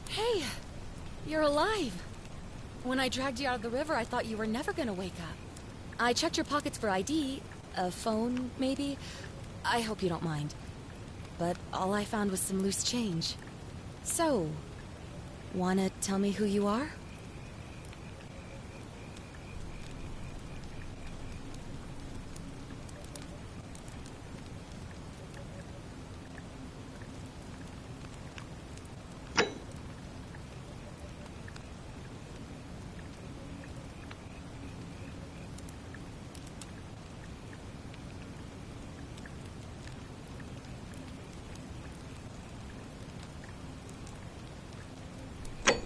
Hey, you're alive. When I dragged you out of the river, I thought you were never gonna wake up. I checked your pockets for ID, a phone, maybe. I hope you don't mind. But all I found was some loose change. So, wanna tell me who you are?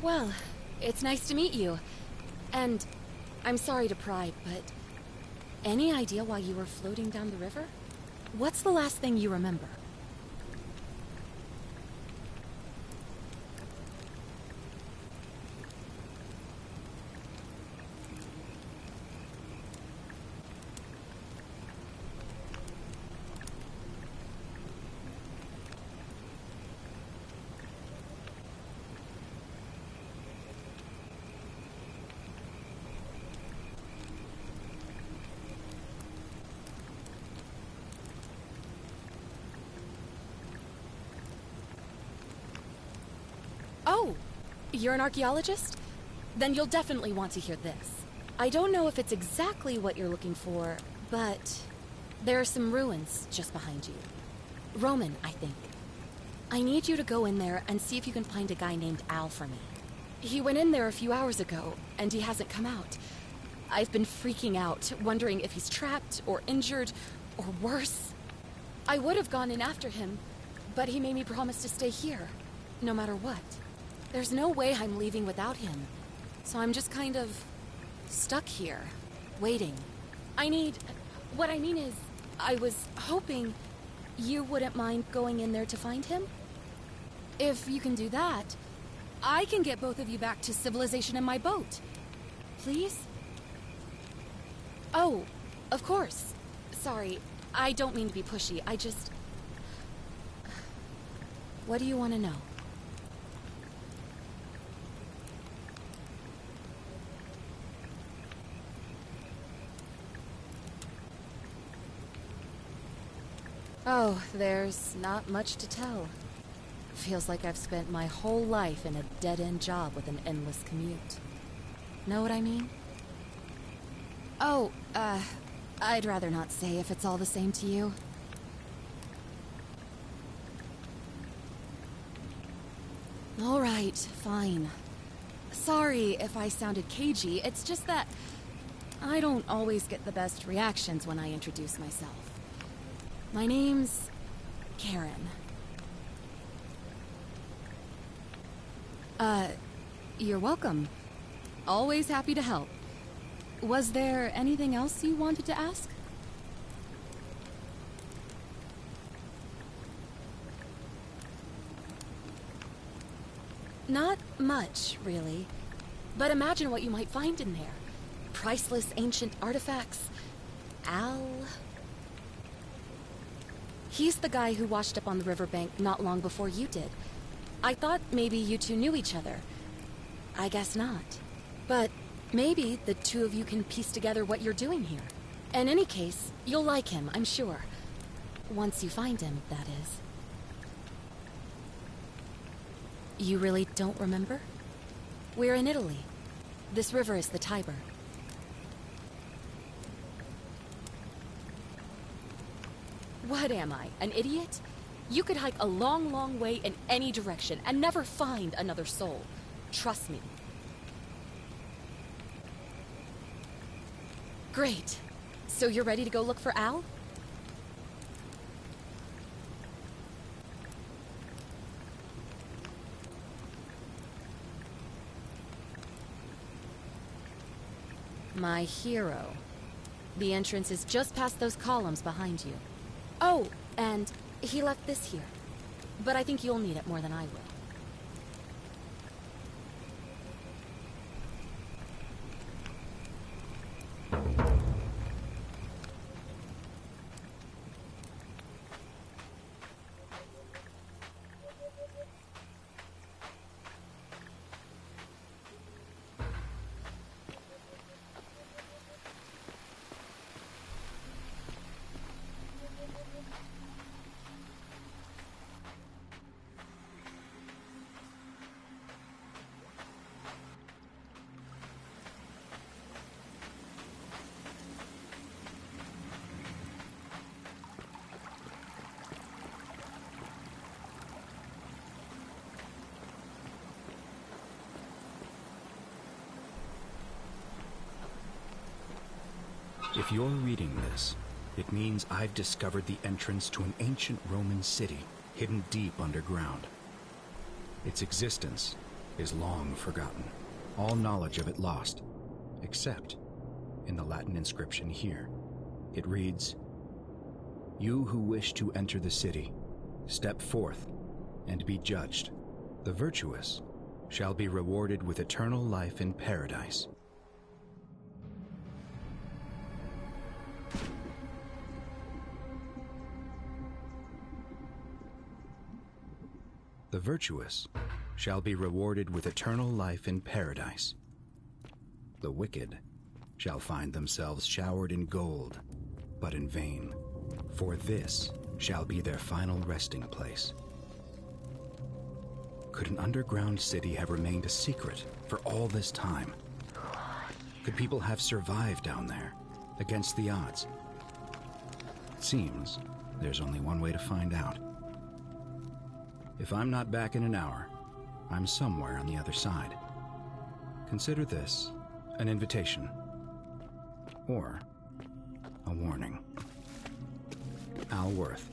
Well, it's nice to meet you. And I'm sorry to pry, but any idea why you were floating down the river? What's the last thing you remember? Oh, you're an archaeologist? Then you'll definitely want to hear this. I don't know if it's exactly what you're looking for, but there are some ruins just behind you. Roman, I think. I need you to go in there and see if you can find a guy named Al for me. He went in there a few hours ago, and he hasn't come out. I've been freaking out, wondering if he's trapped or injured or worse. I would have gone in after him, but he made me promise to stay here, no matter what. There's no way I'm leaving without him, so I'm just kind of stuck here, waiting. What I mean is, I was hoping you wouldn't mind going in there to find him? If you can do that, I can get both of you back to civilization in my boat. Please? Oh, of course. Sorry, I don't mean to be pushy, I just... What do you want to know? Oh, there's not much to tell. Feels like I've spent my whole life in a dead-end job with an endless commute. Know what I mean? Oh, I'd rather not say if it's all the same to you. All right, fine. Sorry if I sounded cagey, it's just that I don't always get the best reactions when I introduce myself. My name's Karen. You're welcome. Always happy to help. Was there anything else you wanted to ask? Not much, really. But imagine what you might find in there. Priceless ancient artifacts. Al... He's the guy who washed up on the riverbank not long before you did. I thought maybe you two knew each other. I guess not. But maybe the two of you can piece together what you're doing here. In any case, you'll like him, I'm sure. Once you find him, that is. You really don't remember? We're in Italy. This river is the Tiber. What am I, an idiot? You could hike a long, long way in any direction and never find another soul. Trust me. Great. So you're ready to go look for Al? My hero. The entrance is just past those columns behind you. Oh, and he left this here. But I think you'll need it more than I will. If you're reading this, it means I've discovered the entrance to an ancient Roman city hidden deep underground. Its existence is long forgotten, all knowledge of it lost, except in the Latin inscription here. It reads, "You who wish to enter the city, step forth and be judged. The virtuous shall be rewarded with eternal life in paradise." The virtuous shall be rewarded with eternal life in paradise. The wicked shall find themselves showered in gold, but in vain, for this shall be their final resting place. Could an underground city have remained a secret for all this time? Could people have survived down there, against the odds? It seems there's only one way to find out. If I'm not back in an hour, I'm somewhere on the other side. Consider this an invitation, or a warning. Al Worth.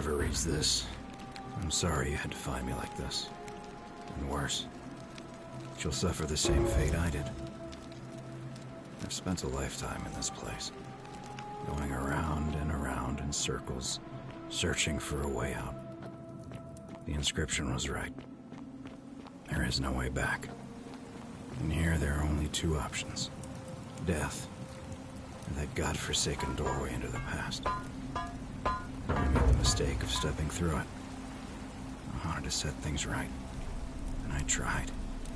Whoever reads this, I'm sorry you had to find me like this. And worse, she'll suffer the same fate I did. I've spent a lifetime in this place, going around and around in circles, searching for a way out. The inscription was right. There is no way back. And here there are only two options. Death, and that godforsaken doorway into the past. I made the mistake of stepping through it. I wanted to set things right. And I tried.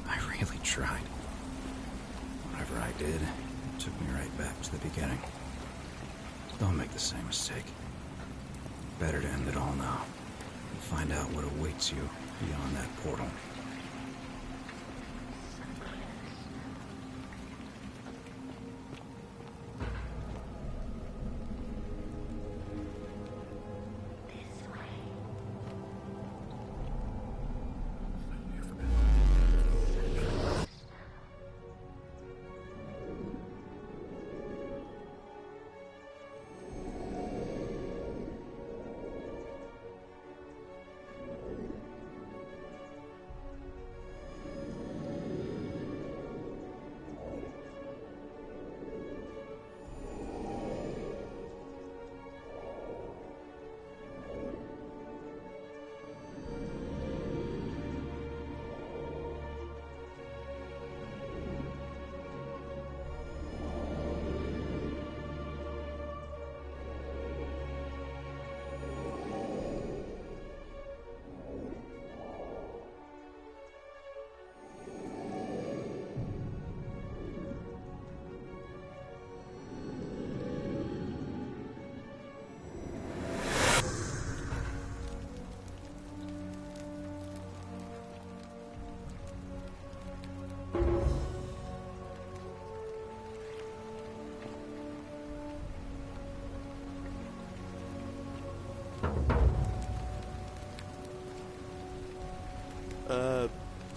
I really tried. Whatever I did, it took me right back to the beginning. Don't make the same mistake. Better to end it all now. And find out what awaits you beyond that portal.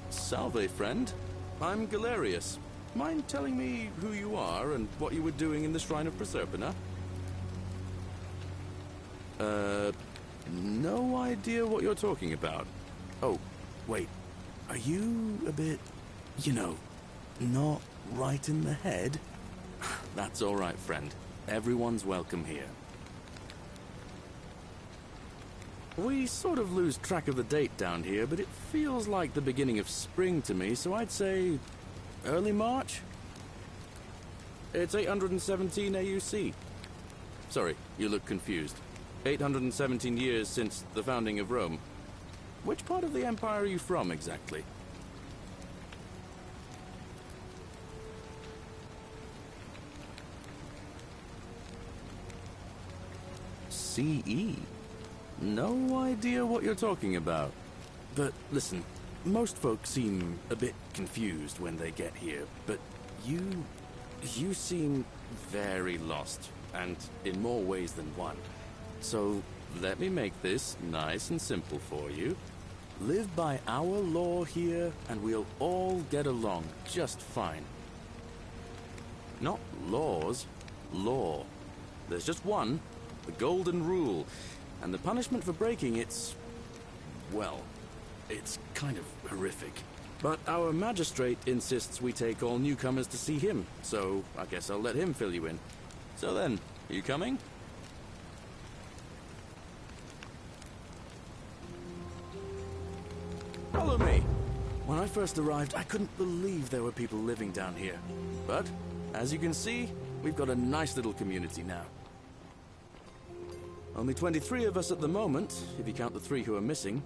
Salve, friend. I'm Galerius. Mind telling me who you are and what you were doing in the Shrine of Proserpina? No idea what you're talking about. Oh, wait. Are you a bit, not right in the head? That's all right, friend. Everyone's welcome here. We sort of lose track of the date down here, but it feels like the beginning of spring to me, so I'd say early March? It's 817 AUC. Sorry, you look confused. 817 years since the founding of Rome. Which part of the Empire are you from, exactly? CE? No idea what you're talking about. But listen, most folks seem a bit confused when they get here, but you seem very lost, and in more ways than one. So let me make this nice and simple for you. Live by our law here, and we'll all get along just fine. Not laws, law. There's just one, the Golden Rule. And the punishment for breaking it's kind of horrific. But our magistrate insists we take all newcomers to see him, so I guess I'll let him fill you in. So then, are you coming? Follow me. When I first arrived, I couldn't believe there were people living down here. But, as you can see, we've got a nice little community now. Only 23 of us at the moment, if you count the 3 who are missing.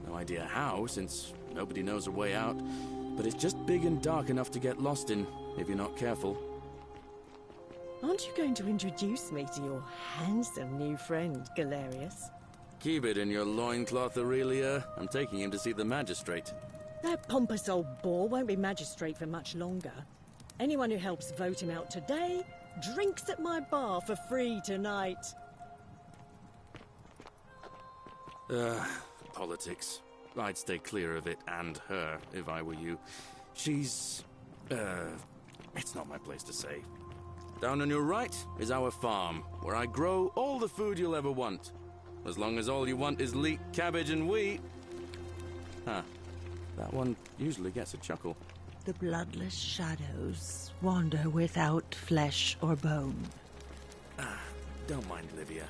No idea how, since nobody knows a way out. But it's just big and dark enough to get lost in, if you're not careful. Aren't you going to introduce me to your handsome new friend, Galerius? Keep it in your loincloth, Aurelia. I'm taking him to see the magistrate. That pompous old bore won't be magistrate for much longer. Anyone who helps vote him out today drinks at my bar for free tonight. Politics. I'd stay clear of it and her, if I were you. She's... it's not my place to say. Down on your right is our farm, where I grow all the food you'll ever want. as long as all you want is leek, cabbage, and wheat. Huh. That one usually gets a chuckle. The bloodless shadows wander without flesh or bone. Don't mind Livia.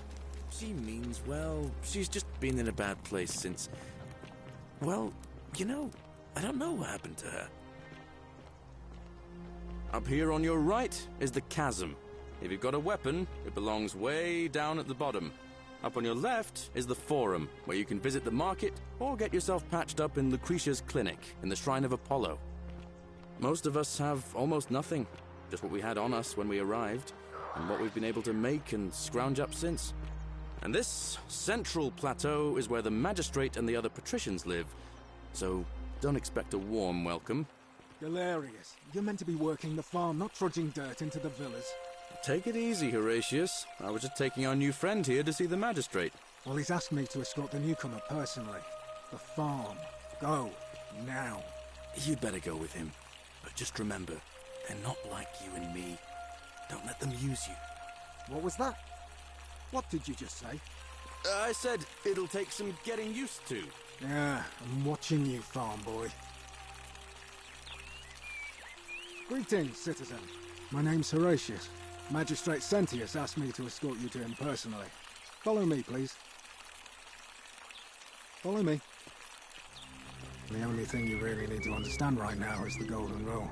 She means well. She's just been in a bad place since... Well, I don't know what happened to her. Up here on your right is the chasm. If you've got a weapon, it belongs way down at the bottom. Up on your left is the Forum, where you can visit the market or get yourself patched up in Lucretia's clinic in the Shrine of Apollo. Most of us have almost nothing, just what we had on us when we arrived, and what we've been able to make and scrounge up since. And this central plateau is where the Magistrate and the other patricians live, so don't expect a warm welcome. Galerius, you're meant to be working the farm, not trudging dirt into the villas. Take it easy, Horatius. I was just taking our new friend here to see the Magistrate. Well, he's asked me to escort the newcomer personally. The farm. Go. Now. You'd better go with him. But just remember, they're not like you and me. Don't let them use you. What was that? What did you just say? I said it'll take some getting used to. Yeah, I'm watching you, farm boy. Greetings, citizen. My name's Horatius. Magistrate Sentius asked me to escort you to him personally. Follow me, please. Follow me. The only thing you really need to understand right now is the Golden Rule.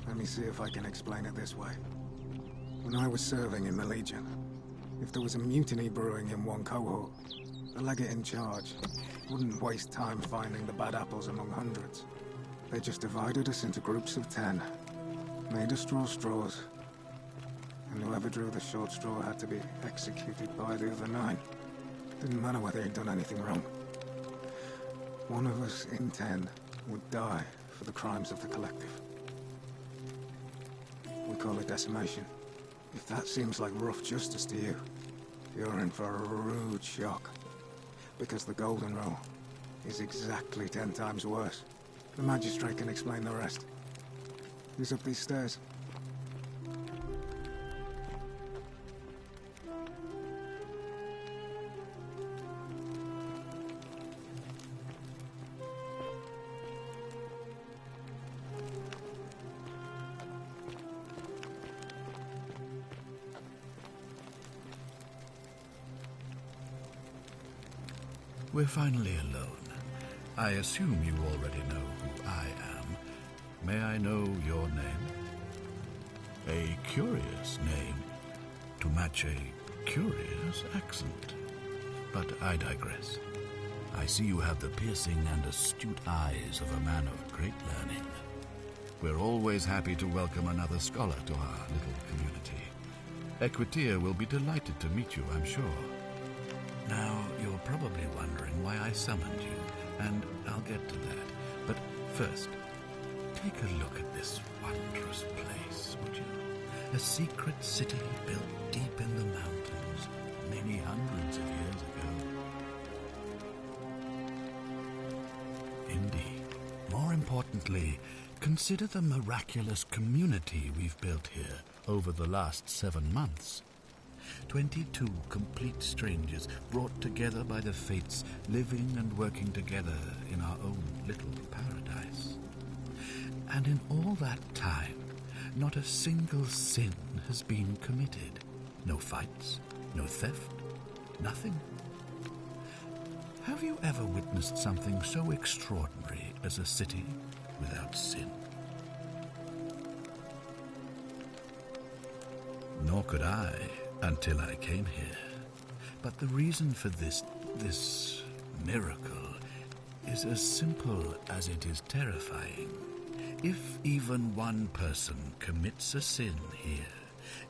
Let me see if I can explain it this way. When I was serving in the Legion, if there was a mutiny brewing in one cohort, the legate in charge wouldn't waste time finding the bad apples among hundreds. They just divided us into groups of 10, made us draw straws, and whoever drew the short straw had to be executed by the other 9. Didn't matter whether he'd done anything wrong. One of us in 10 would die for the crimes of the collective. We call it decimation. If that seems like rough justice to you, you're in for a rude shock. Because the Golden Rule is exactly 10 times worse. The Magistrate can explain the rest. Who's up these stairs? We're finally alone. I assume you already know who I am. May I know your name? A curious name to match a curious accent. But I digress. I see you have the piercing and astute eyes of a man of great learning. We're always happy to welcome another scholar to our little community. Equitia will be delighted to meet you, I'm sure. Now, you're probably wondering why I summoned you, and I'll get to that. But first, take a look at this wondrous place, would you? A secret city built deep in the mountains, many hundreds of years ago. Indeed. More importantly, consider the miraculous community we've built here over the last 7 months. 22 complete strangers brought together by the fates, living and working together in our own little paradise. And in all that time, not a single sin has been committed. No fights, no theft, nothing. Have you ever witnessed something so extraordinary as a city without sin? Nor could I, until I came here. But the reason for this miracle is as simple as it is terrifying. If even one person commits a sin here,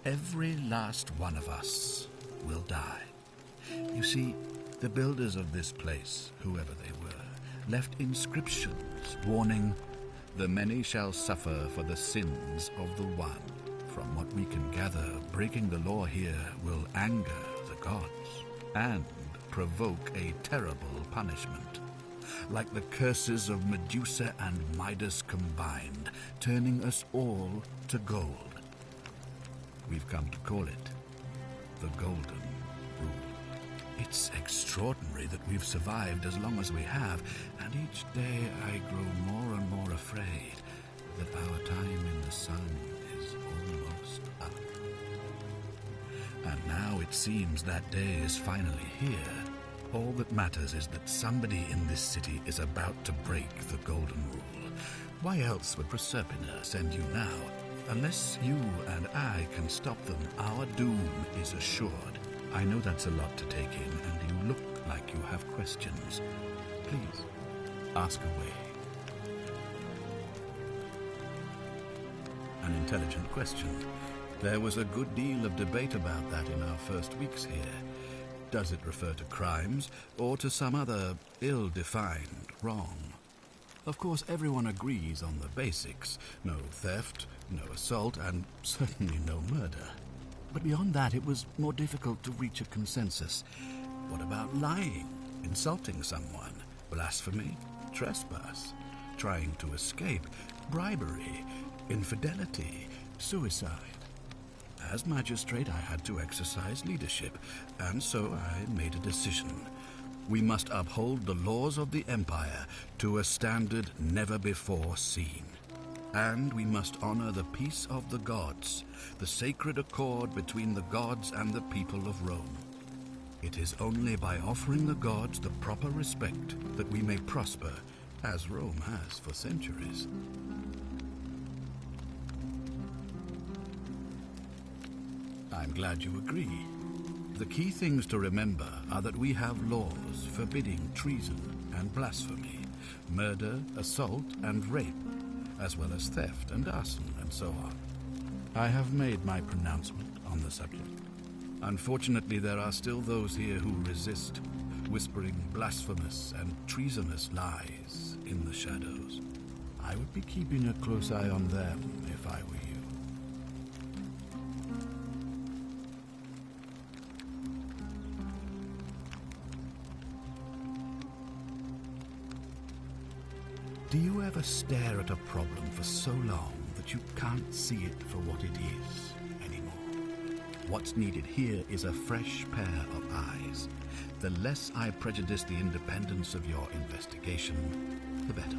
every last one of us will die. You see, the builders of this place, whoever they were, left inscriptions warning, "The many shall suffer for the sins of the one." From what we can gather, breaking the law here will anger the gods and provoke a terrible punishment. Like the curses of Medusa and Midas combined, turning us all to gold. We've come to call it the Golden Rule. It's extraordinary that we've survived as long as we have, and each day I grow more and more afraid that our time in the sun is almost up. And now it seems that day is finally here. All that matters is that somebody in this city is about to break the Golden Rule. Why else would Proserpina send you now? Unless you and I can stop them, our doom is assured. I know that's a lot to take in, and you look like you have questions. Please, ask away. An intelligent question. There was a good deal of debate about that in our first weeks here. Does it refer to crimes, or to some other ill-defined wrong? Of course, everyone agrees on the basics. No theft, no assault, and certainly no murder. But beyond that, it was more difficult to reach a consensus. What about lying, insulting someone, blasphemy, trespass, trying to escape, bribery, infidelity, suicide? As magistrate, I had to exercise leadership, and so I made a decision. We must uphold the laws of the Empire to a standard never before seen. And we must honor the peace of the gods, the sacred accord between the gods and the people of Rome. It is only by offering the gods the proper respect that we may prosper, as Rome has for centuries. I'm glad you agree. The key things to remember are that we have laws forbidding treason and blasphemy, murder, assault, and rape, as well as theft and arson and so on. I have made my pronouncement on the subject. Unfortunately, there are still those here who resist, whispering blasphemous and treasonous lies in the shadows. I would be keeping a close eye on them if I were you. Do you ever stare at a problem for so long that you can't see it for what it is anymore? What's needed here is a fresh pair of eyes. The less I prejudice the independence of your investigation, the better.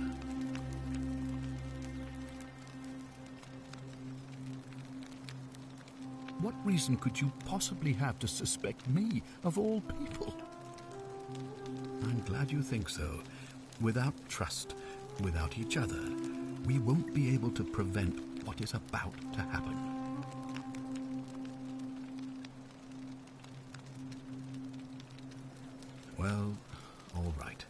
What reason could you possibly have to suspect me, of all people? I'm glad you think so. Without trust, without each other, we won't be able to prevent what is about to happen. Well, all right.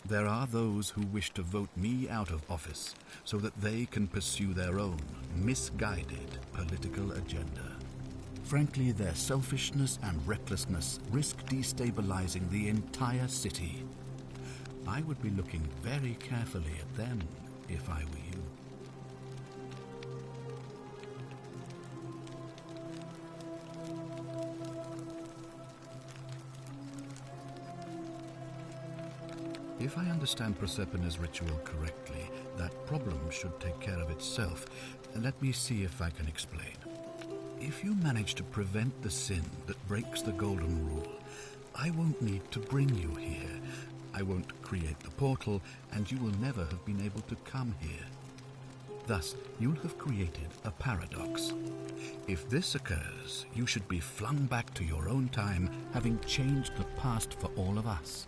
There are those who wish to vote me out of office so that they can pursue their own misguided political agenda. Frankly, their selfishness and recklessness risk destabilizing the entire city. I would be looking very carefully at them if I were you. If I understand Proserpina's ritual correctly, that problem should take care of itself. Let me see if I can explain. If you manage to prevent the sin that breaks the Golden Rule, I won't need to bring you here. I won't create the portal, and you will never have been able to come here. Thus, you'll have created a paradox. If this occurs, you should be flung back to your own time, having changed the past for all of us.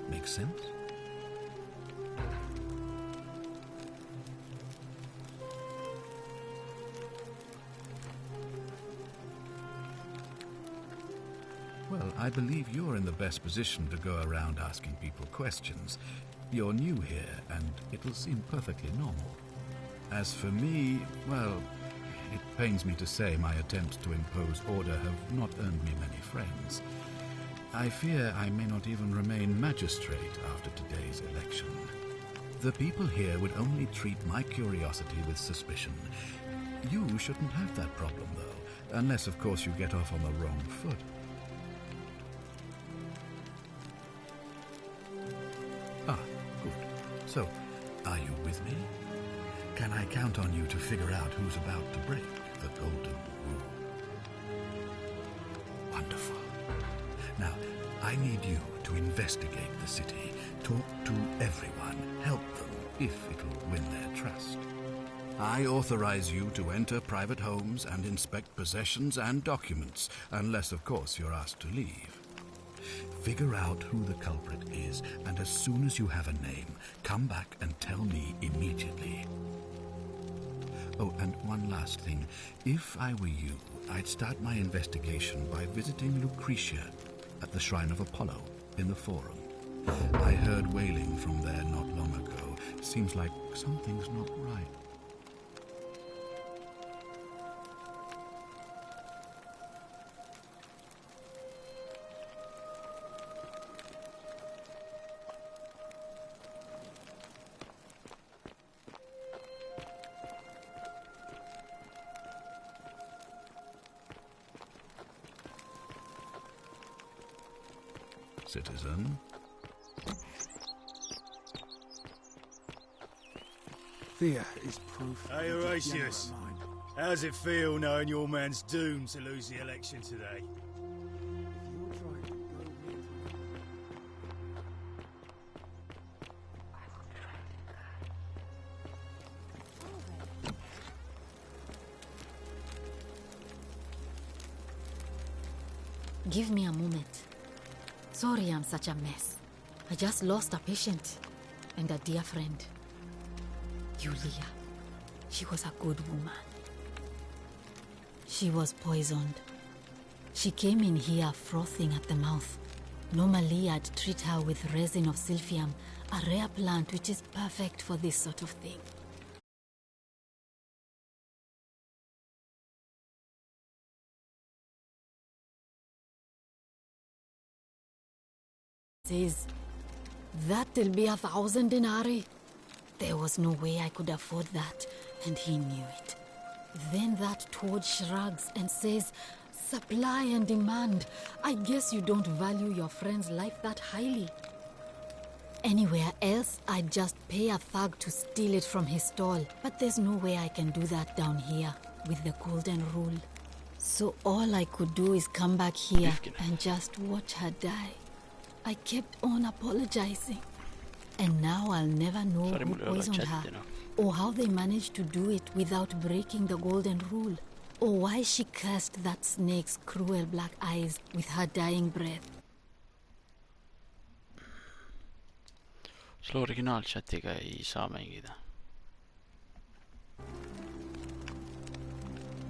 Make sense? Well, I believe you're in the best position to go around asking people questions. You're new here, and it'll seem perfectly normal. As for me, well, it pains me to say my attempts to impose order have not earned me many friends. I fear I may not even remain magistrate after today's election. The people here would only treat my curiosity with suspicion. You shouldn't have that problem, though, unless, of course, you get off on the wrong foot. Ah, good. So, are you with me? Can I count on you to figure out who's about to break the Golden Rule? Wonderful. I need you to investigate the city, talk to everyone, help them if it'll win their trust. I authorize you to enter private homes and inspect possessions and documents, unless, of course, you're asked to leave. Figure out who the culprit is, and as soon as you have a name, come back and tell me immediately. Oh, and one last thing. If I were you, I'd start my investigation by visiting Lucretia at the Shrine of Apollo in the Forum. I heard wailing from there not long ago. Seems like something's not right. Citizen. Thea is proof. Hey, Horatius. How's it feel knowing your man's doomed to lose the election today? Give me a moment. Sorry I'm such a mess. I just lost a patient and a dear friend. Yulia. She was a good woman. She was poisoned. She came in here frothing at the mouth. Normally I'd treat her with resin of silphium, a rare plant which is perfect for this sort of thing. Says, that'll be 1,000 denarii. There was no way I could afford that, and he knew it. Then that toad shrugs and says, supply and demand. I guess you don't value your friend's life that highly. Anywhere else, I'd just pay a thug to steal it from his stall. But there's no way I can do that down here, with the golden rule. So all I could do is come back here and just watch her die. I kept on apologizing. And now I'll never know who poisoned her, or how they managed to do it without breaking the golden rule, or why she cursed that snake's cruel black eyes with her dying breath. Slå originaalchatiga ei saa mängida.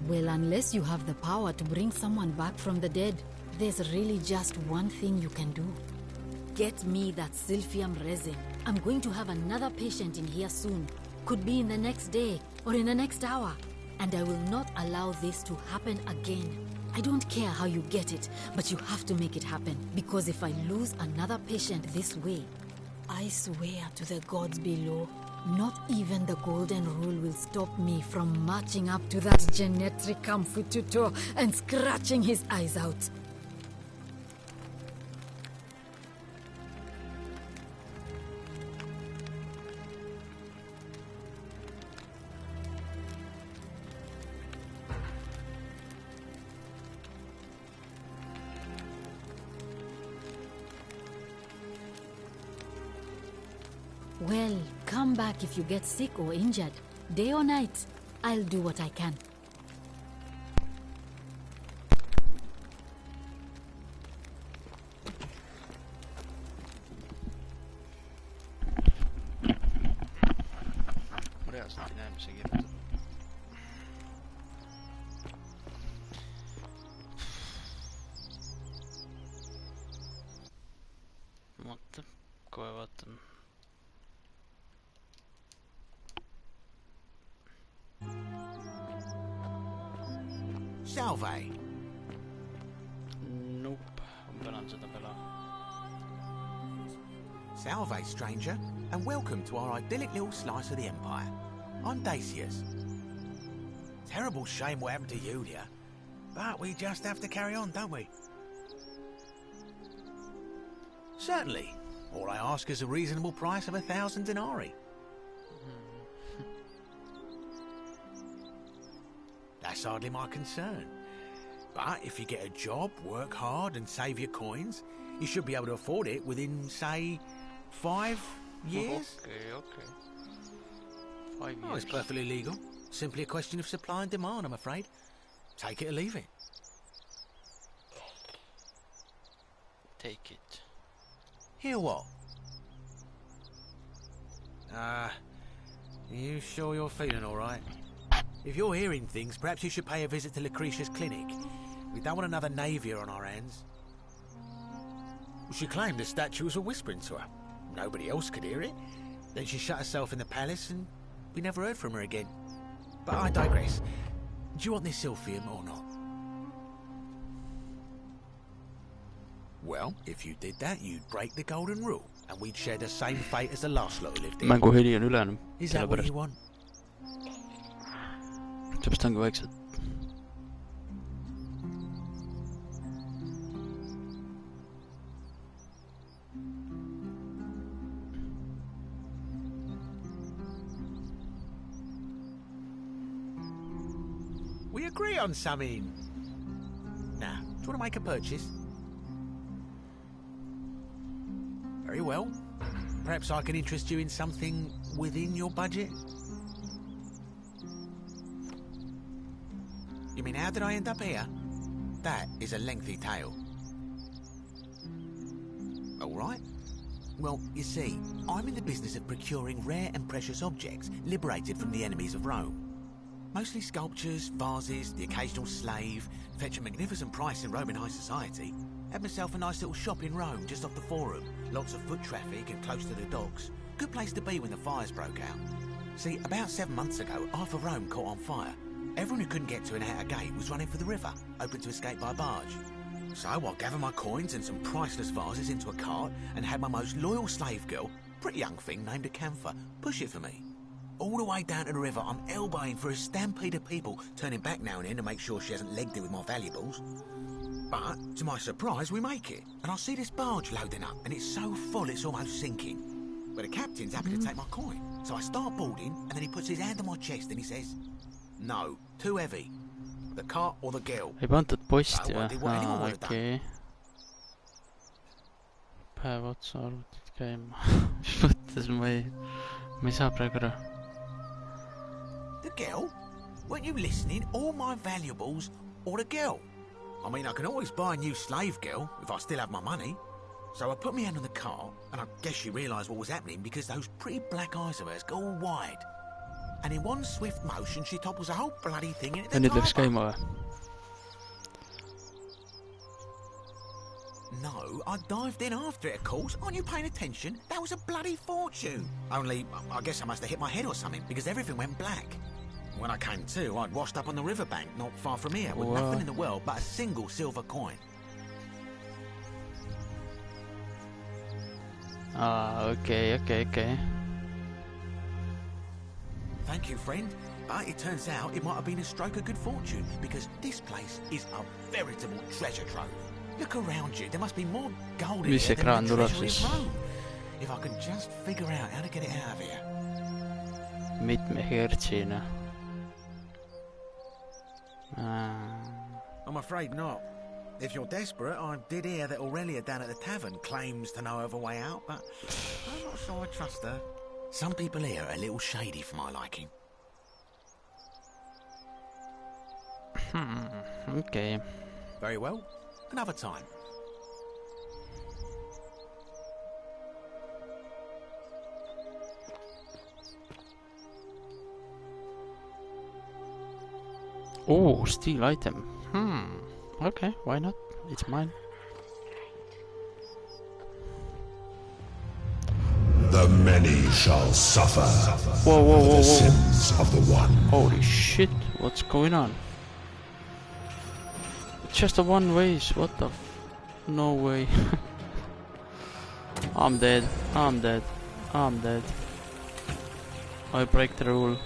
Well, unless you have the power to bring someone back from the dead, there's really just one thing you can do. Get me that silphium resin. I'm going to have another patient in here soon. Could be in the next day or in the next hour. And I will not allow this to happen again. I don't care how you get it, but you have to make it happen. Because if I lose another patient this way, I swear to the gods below, not even the golden rule will stop me from marching up to that Genetri Camfututo and scratching his eyes out. Well, come back if you get sick or injured. Day or night, I'll do what I can. Mutta koe vaatan. Salve. Nope, pelan seda pelaa. Salve, stranger, and welcome to our idyllic little slice of the Empire. I'm Dacius. Terrible shame what happened to Yulia, but we just have to carry on, don't we? Certainly. All I ask is a reasonable price of 1,000 denarii. That's hardly my concern. But if you get a job, work hard and save your coins, you should be able to afford it within, say, 5 years. Okay. 5 years. Oh, it's perfectly legal. Simply a question of supply and demand, I'm afraid. Take it or leave it. Take it. Hear what? You sure you're feeling all right? If you're hearing things, perhaps you should pay a visit to Lucretia's clinic. We don't want another Navier on our hands. She claimed the statues were whispering to her. Nobody else could hear it. Then she shut herself in the palace and we never heard from her again. But I digress. Do you want this Silphium or not? Well, if you did that, you'd break the golden rule, and we'd share the same fate as the last lot who lived here. Mänguheli on ülejäänud. Is that what you want? Seepärast ongi vaiksed. We agree on something. Now, do you want to make a purchase? Very well. Perhaps I can interest you in something within your budget? You mean, how did I end up here? That is a lengthy tale. All right. Well, you see, I'm in the business of procuring rare and precious objects liberated from the enemies of Rome. Mostly sculptures, vases, the occasional slave. Fetch a magnificent price in Roman high society. Had myself a nice little shop in Rome, just off the Forum. Lots of foot traffic and close to the docks. Good place to be when the fires broke out. See, about 7 months ago, half of Rome caught on fire. Everyone who couldn't get to an outer gate was running for the river, open to escape by barge. So I gathered my coins and some priceless vases into a cart and had my most loyal slave girl, pretty young thing named Acantha, push it for me. All the way down to the river, I'm elbowing for a stampede of people, turning back now and then to make sure she hasn't legged it with my valuables. But, to my surprise, we make it, and I see this barge loading up, and it's so full it's almost sinking. But the captain's happy to take my coin, so I start boarding, and then he puts his hand on my chest and he says, "No, too heavy. The cart or the girl." Ei pandud posti või? Okei. Päev otsa arvutid käima. Mis mõttes ma ei saa praegu ära. The girl? Weren't you listening? All my valuables or the girl? I mean, I can always buy a new slave girl if I still have my money. So I put my hand on the cart, and I guess she realised what was happening because those pretty black eyes of hers go all wide. And in one swift motion, she topples the whole bloody thing into the nüüd läks käima või? No, I dived in after it, of course. Aren't you paying attention? That was a bloody fortune. Only, I guess I must have hit my head or something, because everything went black. When I came to, I'd washed up on the riverbank, not far from here, with nothing in the world but a single silver coin. Okay. Thank you, friend. But it turns out it might have been a stroke of good fortune, because this place is a veritable treasure trove. Look around you. There must be more gold in here than the treasury of Rome. If I can just figure out how to get it out of here. Mitmehertsine. I'm afraid not. If you're desperate, I did hear that Aurelia down at the tavern claims to know of a way out, but I'm not sure I trust her. Some people here are a little shady for my liking. Okay. Very well. Another time. Oh, steal item. Okay, why not? It's mine. The many shall suffer. Whoa. The sins of the one. Holy shit, what's going on? It's just a one ways, what the no way. I'm dead. I break the rule.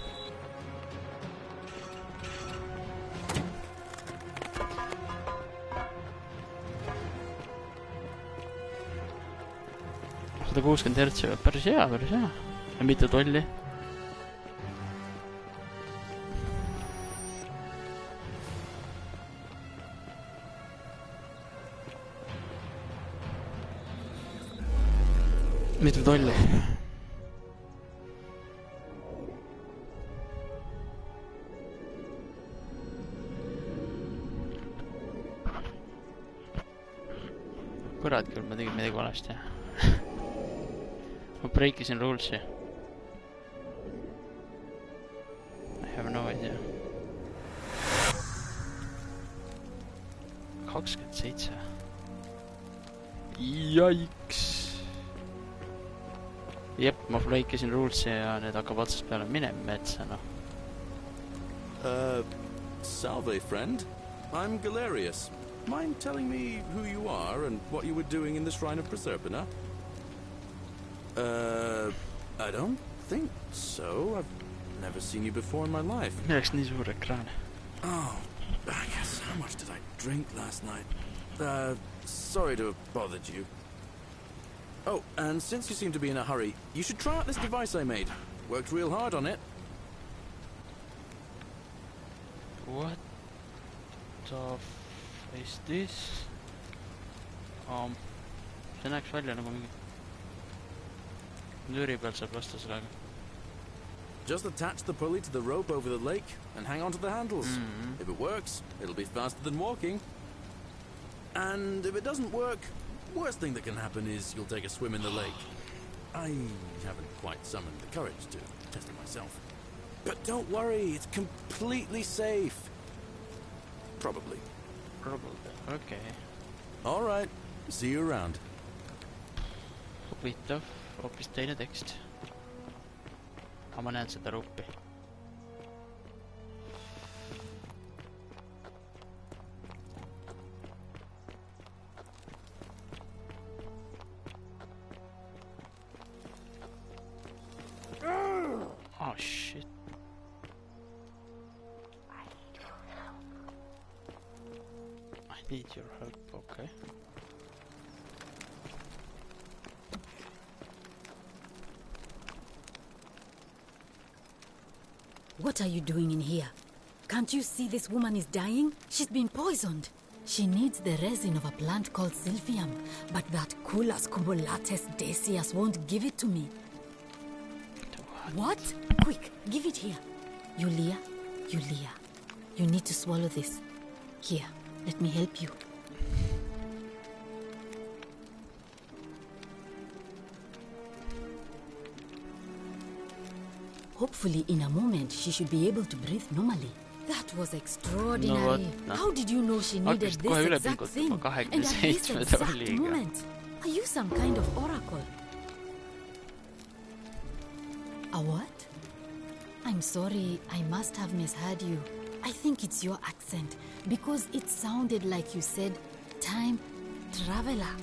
Seda 60 hertsi, päris hea. Ja mitte tolli. mitu tolli? kurat küll, ma tegin midagi valesti. Ma breakisin rulesi. I have no idea. 27. Jaiks. Jep, ma breakisin rulesi ja need hakkab otsast peale minema metsa, noh. Salve, friend. I'm Galerius. Mind telling me who you are and what you were doing in the Shrine of Proserpina? I don't think so. I've never seen you before in my life. Milleks nii suur ekraan? Oh, I guess how much did I drink last night? Sorry to have bothered you. Oh, and since you seem to be in a hurry, you should try out this device I made. Worked real hard on it. What the f is this? See näeks välja nagu mingi lüüri pealt saab lasta sellega. Just attach the pulley to the rope over the lake and hang on to the handles. If it works, it'll be faster than walking. And if it doesn't work, worst thing that can happen is you'll take a swim in the lake. I haven't quite summoned the courage to test it myself. But don't worry, it's completely safe. Probably. Okay. Alright, see you around. Huvitav, hoopis teine tekst. Aga ma näen seda ruupi. Oh shit. I need your help, okay. What are you doing in here? Can't you see this woman is dying? She's been poisoned. She needs the resin of a plant called Sylvium, but that Culus cumulatus Decius won't give it to me. What? Quick, give it here. Yulia, you need to swallow this. Here, let me help you. Hopefully, in a moment, she should be able to breathe normally. That was extraordinary. No. How did you know she needed this exact thing? And at this exact moment? Are you some kind of oracle? A what? I'm sorry, I must have misheard you. I think it's your accent, because it sounded like you said, time traveler.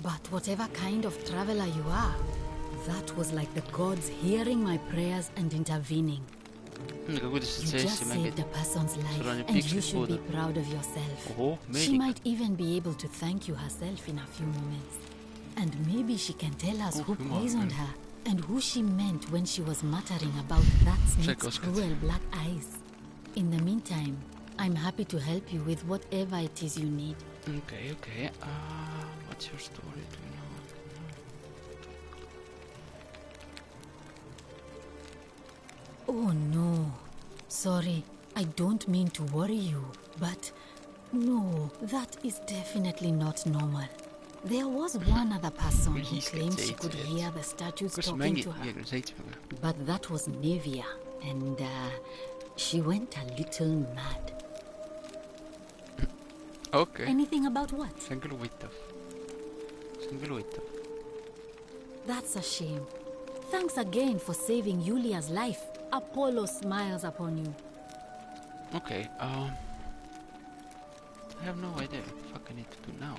But whatever kind of traveler you are, that was like the gods hearing my prayers and intervening. You just saved a person's life, and you should be proud of yourself. She might even be able to thank you herself in a few moments. And maybe she can tell us who poisoned her, and who she meant when she was muttering about that snake's cruel black eyes. In the meantime, I'm happy to help you with whatever it is you need. Okay. What's your story? Do you know? Oh no. Sorry, I don't mean to worry you, but no, that is definitely not normal. There was one other person who claimed she could hear the statues talking to her. But that was Nevia, and she went a little mad. Okay. Anything about what? See on küll huvitav. That's a shame. Thanks again for saving Yulia's life. Apollo smiles upon you. Okay, I have no idea what the fuck I need to do now.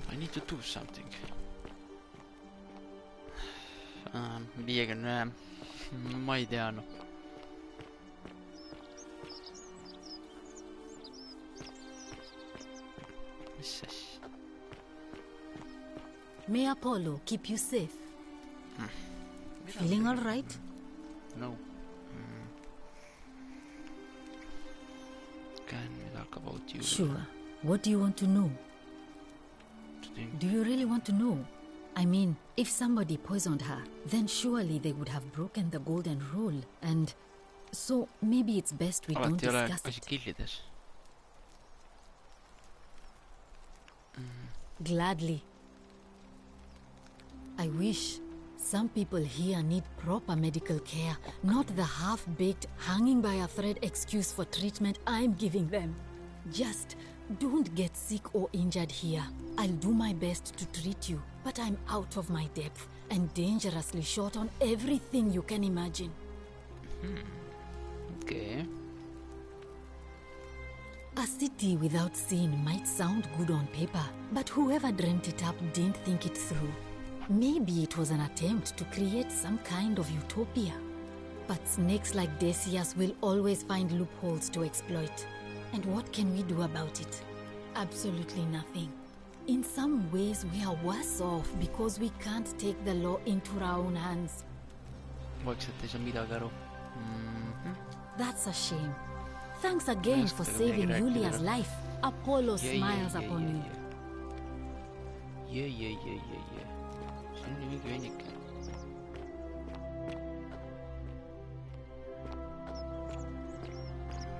I need to do something. 51, ma ei tea, noh. Mis asja? May Apollo keep you safe. Feeling all right? No. Can we talk about you? Sure. What do you want to know? Do you really want to know? I mean, if somebody poisoned her, then surely they would have broken the golden rule, and so maybe it's best we don't discuss it. Gladly. I wish. Some people here need proper medical care, not the half-baked, hanging by a thread excuse for treatment I'm giving them. Just don't get sick or injured here. I'll do my best to treat you, but I'm out of my depth and dangerously short on everything you can imagine. Okay. A city without sin might sound good on paper, but whoever dreamt it up didn't think it through. Maybe it was an attempt to create some kind of utopia. But snakes like Decius will always find loopholes to exploit. And what can we do about it? Absolutely nothing. In some ways, we are worse off because we can't take the law into our own hands. That's a shame. Thanks again for saving Julia's life. Apollo smiles upon you. See on mingi vennike.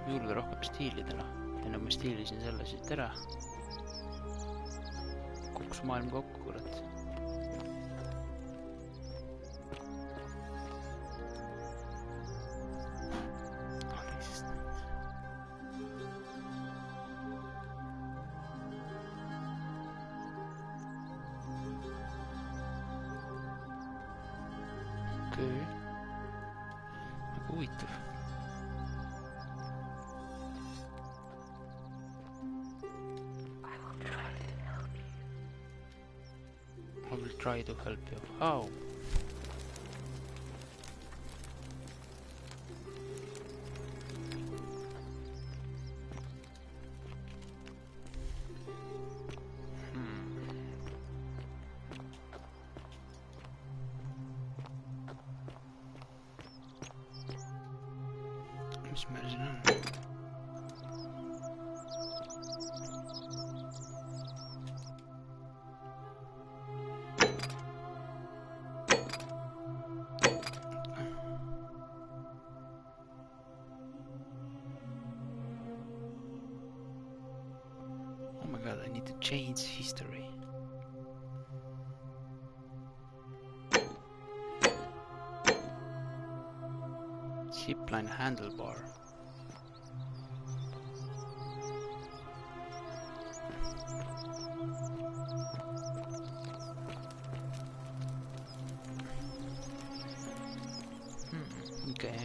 Juurde rohkem stiili täna. Enne ma stiilisin selle siit ära. Kukkus maailm kokku, kurat. Try to help you. How? Mis meil siin on? I need to change history. Zipline handlebar. Okay.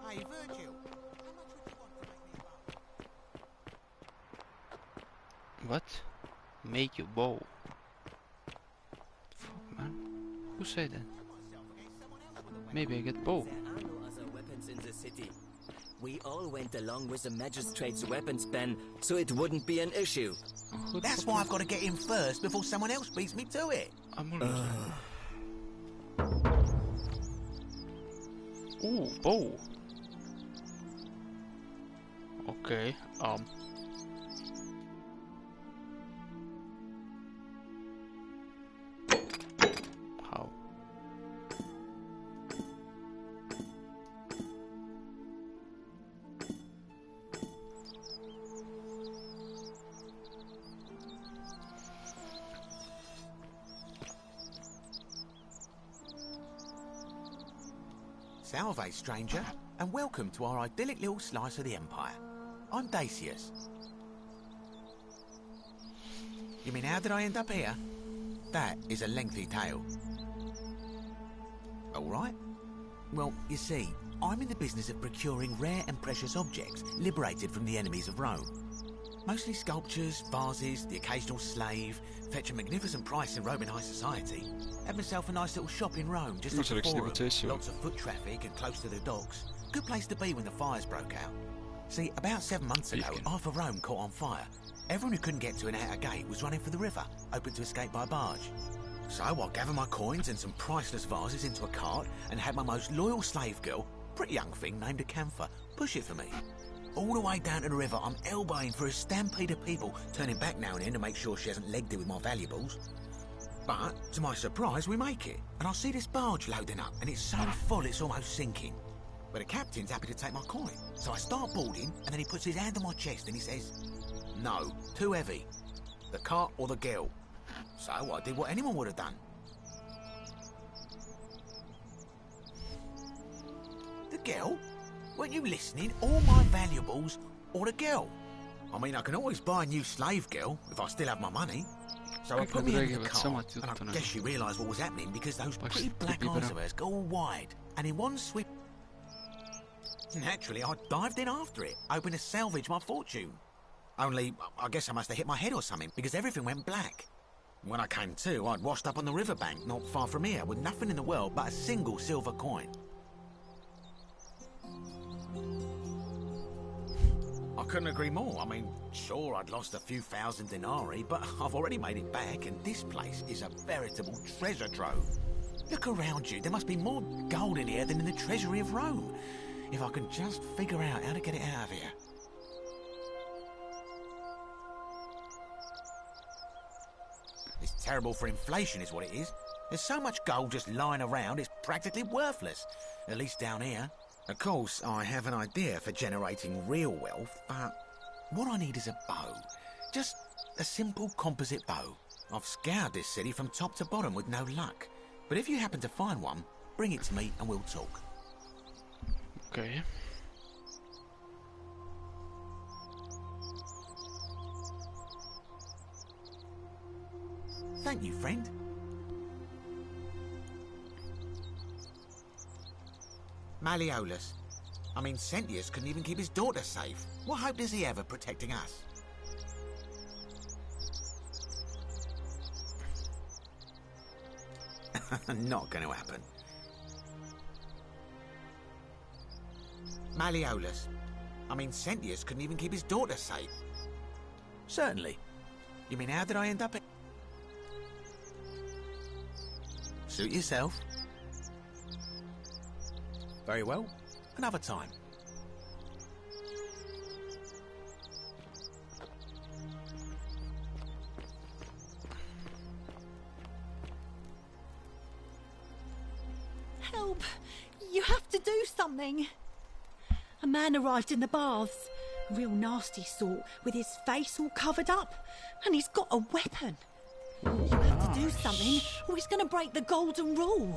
Hey, Virgil. What? Make you bow? Fuck, man. Who said that? Maybe I get bow. There are no other weapons in the city. We all went along with the magistrate's weapons ban, so it wouldn't be an issue. That's why I've got to get in first before someone else beats me to it. Ooh, bow. Okay, how? Salve, stranger, and welcome to our idyllic little slice of the Empire. I'm Decius. You mean, how did I end up here? That is a lengthy tale. All right. Well, you see, I'm in the business of procuring rare and precious objects liberated from the enemies of Rome. Mostly sculptures, vases, the occasional slave, fetch a magnificent price in Roman high society. Had myself a nice little shop in Rome, just off the forum. Lots of foot traffic and close to the docks. Good place to be when the fires broke out. See, about 7 months ago, half of Rome caught on fire. Everyone who couldn't get to an outer gate was running for the river, open to escape by barge. So I gathered my coins and some priceless vases into a cart and had my most loyal slave girl, pretty young thing named Acantha, push it for me. all the way down to the river. I'm elbowing for a stampede of people, turning back now and then to make sure she hasn't legged it with my valuables. But, to my surprise, we make it. And I see this barge loading up, and it's so full it's almost sinking. But the captain's happy to take my coin. So I start boarding, and then he puts his hand on my chest and he says, "No, too heavy. The cart or the girl." So I did what anyone would have done. The girl? Weren't you listening? All my valuables or the girl? I mean, I can always buy a new slave girl if I still have my money. So I put me in the car, and I guess she realised what was happening because those pretty black eyes of hers go all wide. And in one swift... Naturally, I dived in after it, hoping to salvage my fortune. Only, I guess I must have hit my head or something, because everything went black. When I came to, I'd washed up on the riverbank, not far from here, with nothing in the world but a single silver coin. I couldn't agree more. I mean, sure, I'd lost a few thousand denarii, but I've already made it back, and this place is a veritable treasure trove. Look around you. There must be more gold in here than in the treasury of Rome. If I can just figure out how to get it out of here. It's terrible for inflation is what it is. There's so much gold just lying around, it's practically worthless. At least down here. Of course, I have an idea for generating real wealth, but what I need is a bow. Just a simple composite bow. I've scoured this city from top to bottom with no luck. But if you happen to find one, bring it to me and we'll talk. Okay. Thank you, friend. Malleolus. I mean, Sentius couldn't even keep his daughter safe. What hope does he have of protecting us? Not going to happen. Malleolus. I mean, Sentius couldn't even keep his daughter safe. Certainly. You mean, how did I end up... Suit yourself. Very well. Another time. Help! You have to do something. A man arrived in the baths. A real nasty sort, with his face all covered up. And he's got a weapon. You have to do something, or he's going to break the golden rule.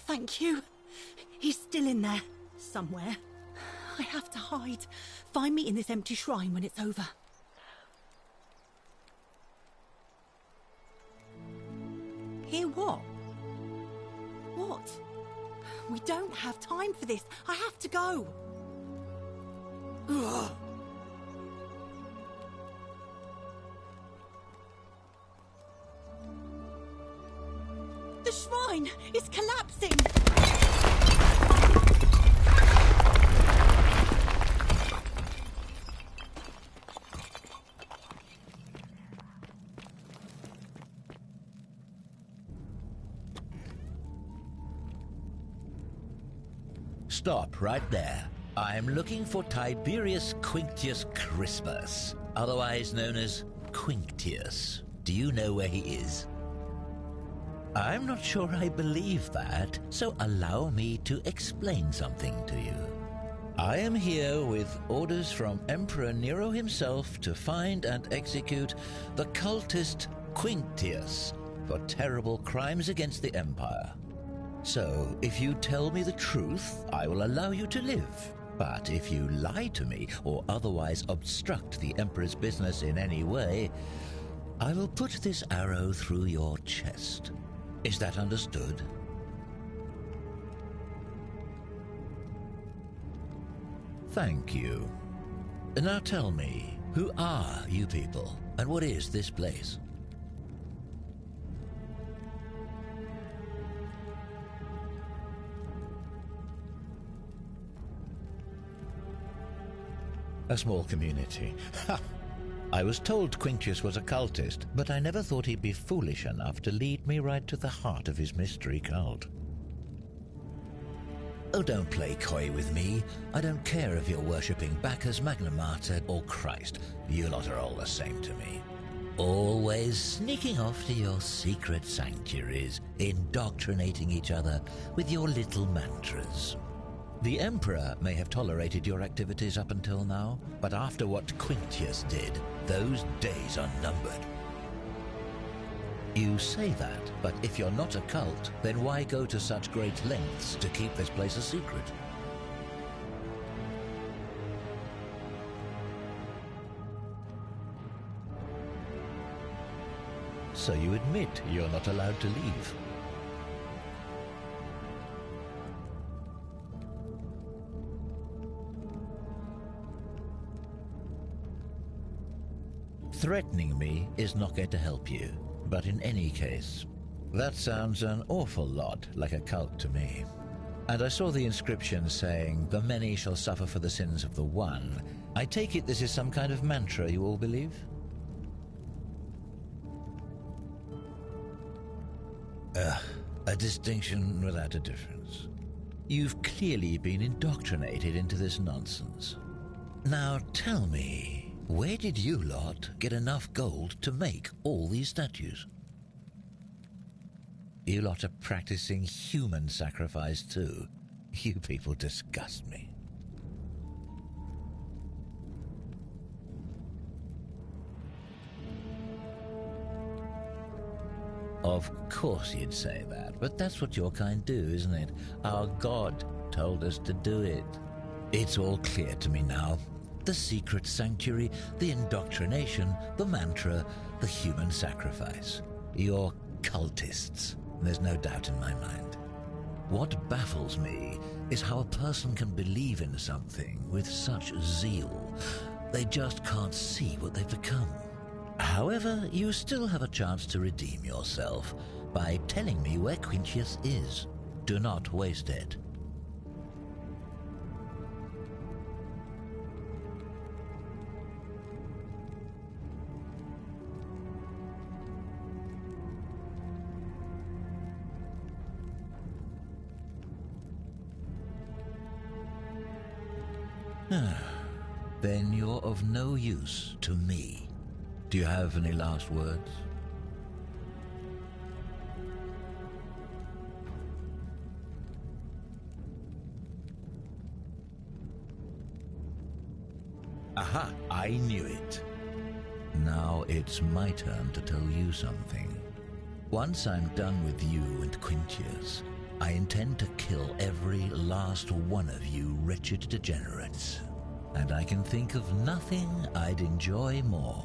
Thank you. He's still in there, somewhere. I have to hide. Find me in this empty shrine when it's over. Hear what? What? We don't have time for this. I have to go. Ugh. The shrine is collapsing! Stop right there. I'm looking for Tiberius Quinctius Crispus, otherwise known as Quinctius. Do you know where he is? I'm not sure I believe that, so allow me to explain something to you. I am here with orders from Emperor Nero himself to find and execute the cultist Quinctius for terrible crimes against the Empire. So, if you tell me the truth, I will allow you to live. But if you lie to me or otherwise obstruct the Emperor's business in any way, I will put this arrow through your chest. Is that understood? Thank you. Now tell me, who are you people, and what is this place? A small community. Ha! I was told Quinctius was a cultist, but I never thought he'd be foolish enough to lead me right to the heart of his mystery cult. Oh, don't play coy with me. I don't care if you're worshipping Bacchus, Magna Mater, or Christ. You lot are all the same to me. Always sneaking off to your secret sanctuaries, indoctrinating each other with your little mantras. The Emperor may have tolerated your activities up until now, but after what Quinctius did, those days are numbered. You say that, but if you're not a cult, then why go to such great lengths to keep this place a secret? So you admit you're not allowed to leave. Threatening me is not going to help you, but in any case, that sounds an awful lot like a cult to me. And I saw the inscription saying, "The many shall suffer for the sins of the one." I take it this is some kind of mantra you all believe? A distinction without a difference. You've clearly been indoctrinated into this nonsense. Now tell me, where did you lot get enough gold to make all these statues? You lot are practicing human sacrifice too. You people disgust me. Of course you'd say that, but that's what your kind do, isn't it? Our God told us to do it. It's all clear to me now. The secret sanctuary, the indoctrination, the mantra, the human sacrifice. You're cultists. There's no doubt in my mind. What baffles me is how a person can believe in something with such zeal. They just can't see what they've become. However, you still have a chance to redeem yourself by telling me where Quinctius is. Do not waste it. Then you're of no use to me. Do you have any last words? Aha! I knew it. Now it's my turn to tell you something. Once I'm done with you and Quinctius, I intend to kill every last one of you wretched degenerates. And I can think of nothing I'd enjoy more.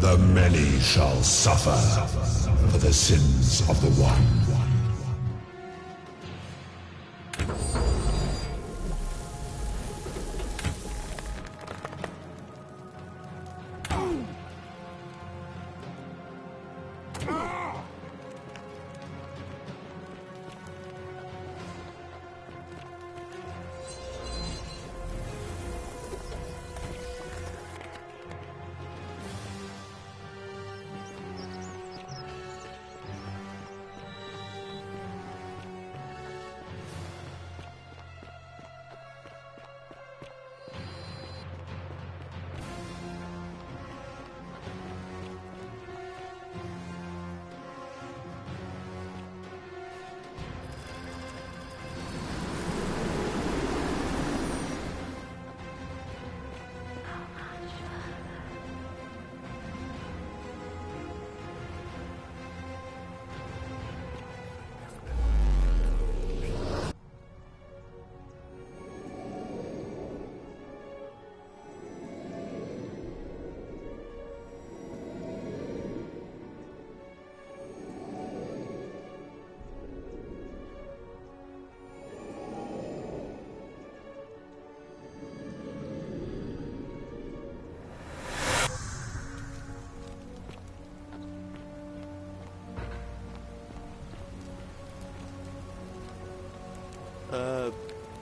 The many shall suffer for the sins of the one.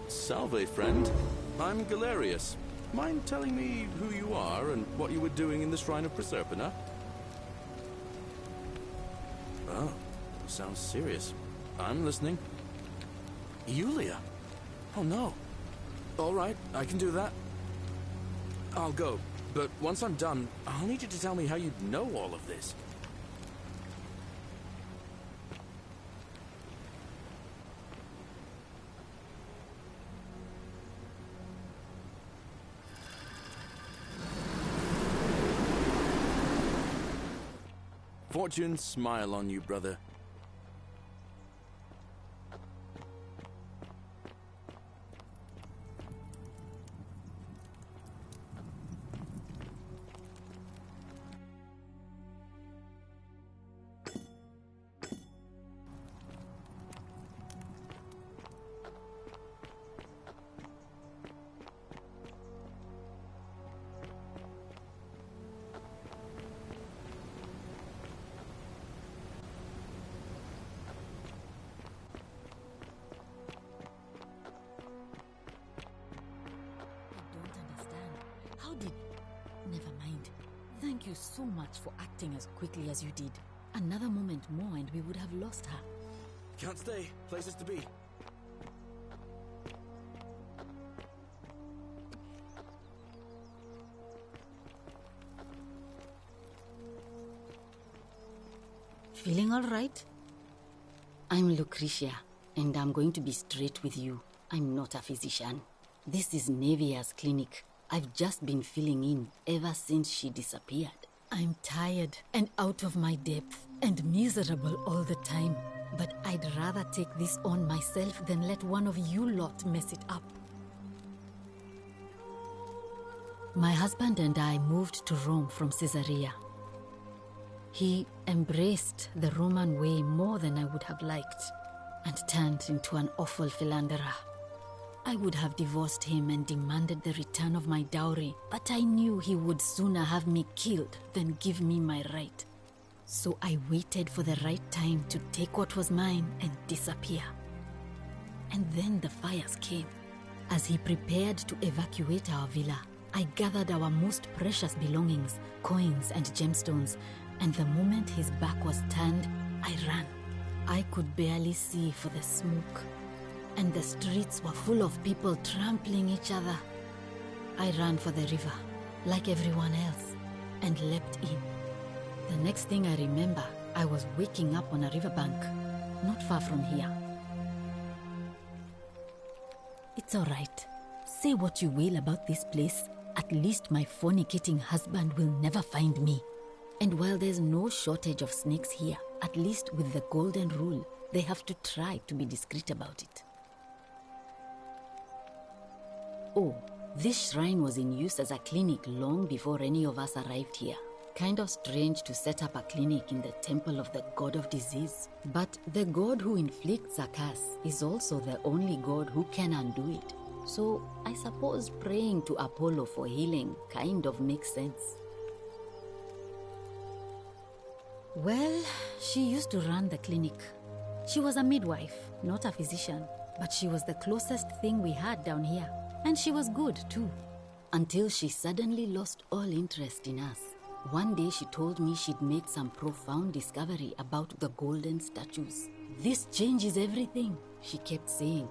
Salve, friend. I'm Galerius. Mind telling me who you are and what you were doing in the Shrine of Proserpina? Oh, sounds serious. I'm listening. Yulia? Oh no. All right, I can do that. I'll go, but once I'm done, I'll need you to tell me how you know all of this. Fortune smile on you, brother. How did... Never mind. Thank you so much for acting as quickly as you did. Another moment more and we would have lost her. Can't stay. Places to be. Feeling all right? I'm Lucretia, and I'm going to be straight with you. I'm not a physician. This is Nevia's clinic. I've just been filling in ever since she disappeared. I'm tired and out of my depth and miserable all the time. But I'd rather take this on myself than let one of you lot mess it up. My husband and I moved to Rome from Caesarea. He embraced the Roman way more than I would have liked and turned into an awful philanderer. I would have divorced him and demanded the return of my dowry, but I knew he would sooner have me killed than give me my right. So I waited for the right time to take what was mine and disappear. And then the fires came. As he prepared to evacuate our villa, I gathered our most precious belongings, coins and gemstones, and the moment his back was turned, I ran. I could barely see for the smoke, and the streets were full of people trampling each other. I ran for the river, like everyone else, and leapt in. The next thing I remember, I was waking up on a riverbank, not far from here. It's all right. Say what you will about this place, at least my fornicating husband will never find me. And while there's no shortage of snakes here, at least with the golden rule, they have to try to be discreet about it. Oh, this shrine was in use as a clinic long before any of us arrived here. Kind of strange to set up a clinic in the temple of the god of disease. But the god who inflicts a curse is also the only god who can undo it. So I suppose praying to Apollo for healing kind of makes sense. Well, she used to run the clinic. She was a midwife, not a physician, but she was the closest thing we had down here. And she was good, too. Until she suddenly lost all interest in us. One day she told me she'd made some profound discovery about the golden statues. This changes everything, she kept saying.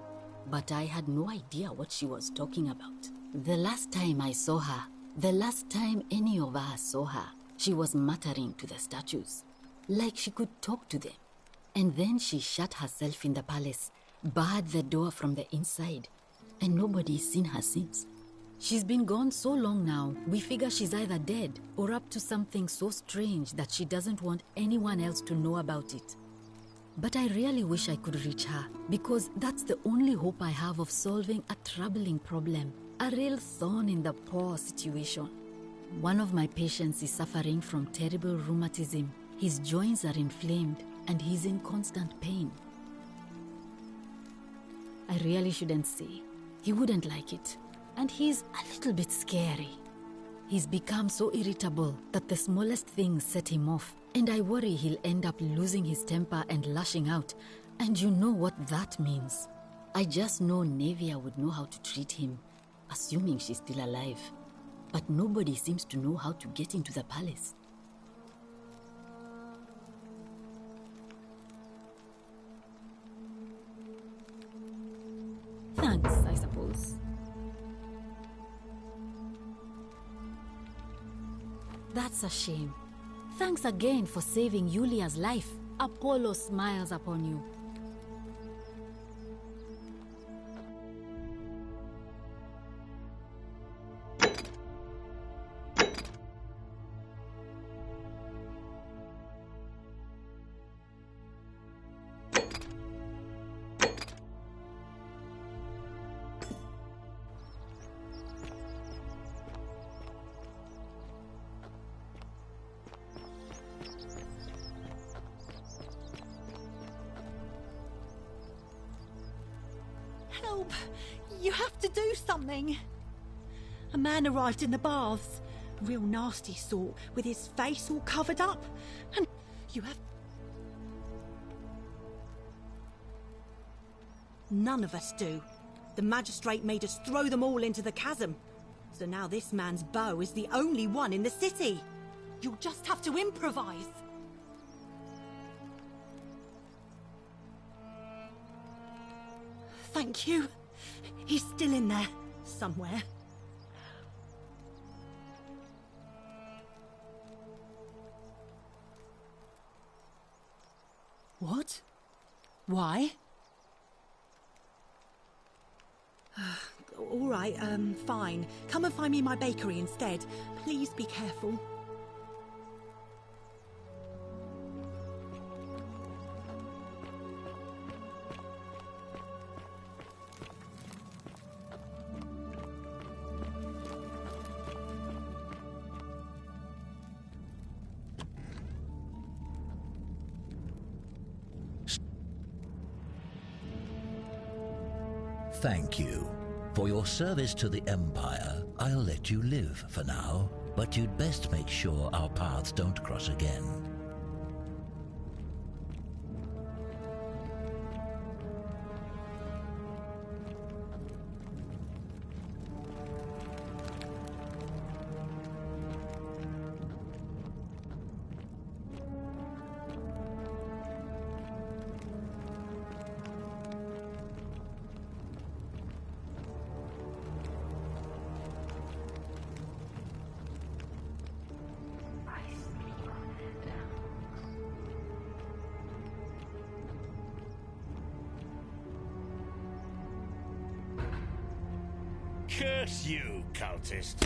But I had no idea what she was talking about. The last time I saw her, the last time any of us saw her, she was muttering to the statues, like she could talk to them. And then she shut herself in the palace, barred the door from the inside, and nobody's seen her since. She's been gone so long now, we figure she's either dead or up to something so strange that she doesn't want anyone else to know about it. But I really wish I could reach her, because that's the only hope I have of solving a troubling problem, a real thorn in the paw situation. One of my patients is suffering from terrible rheumatism. His joints are inflamed and he's in constant pain. I really shouldn't say. He wouldn't like it. And he's a little bit scary. He's become so irritable that the smallest things set him off, and I worry he'll end up losing his temper and lashing out, and you know what that means. I just know Nevia would know how to treat him. assuming she's still alive. But nobody seems to know how to get into the palace. Thanks, I suppose. That's a shame. Thanks again for saving Yulia's life. Apollo smiles upon you. Help! You have to do something! A man arrived in the baths. A real nasty sort, with his face all covered up. And you have... None of us do. The magistrate made us throw them all into the chasm. So now this man's bow is the only one in the city. You'll just have to improvise. Thank you. He's still in there, somewhere. What? Why? All right, fine. Come and find me my bakery instead. Please be careful. Thank you. For your service to the Empire, I'll let you live for now, but you'd best make sure our paths don't cross again. Curse you, cultist.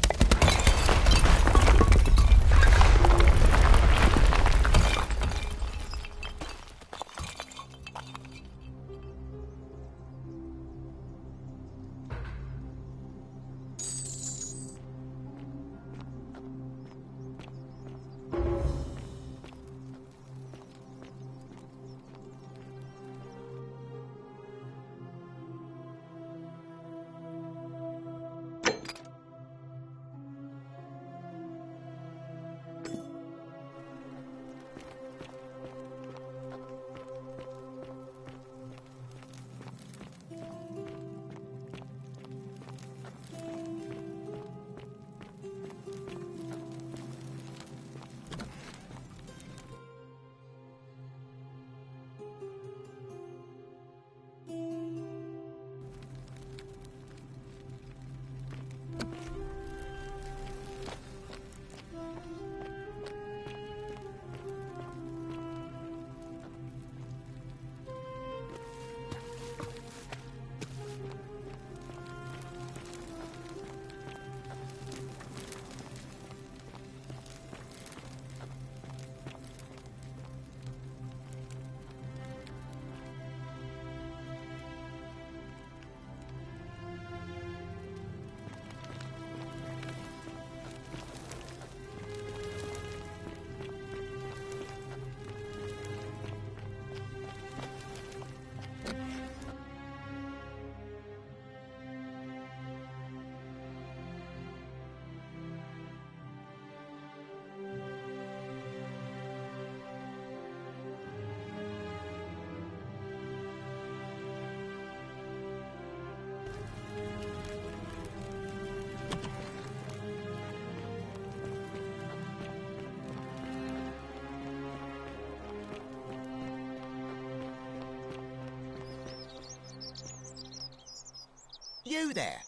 you there?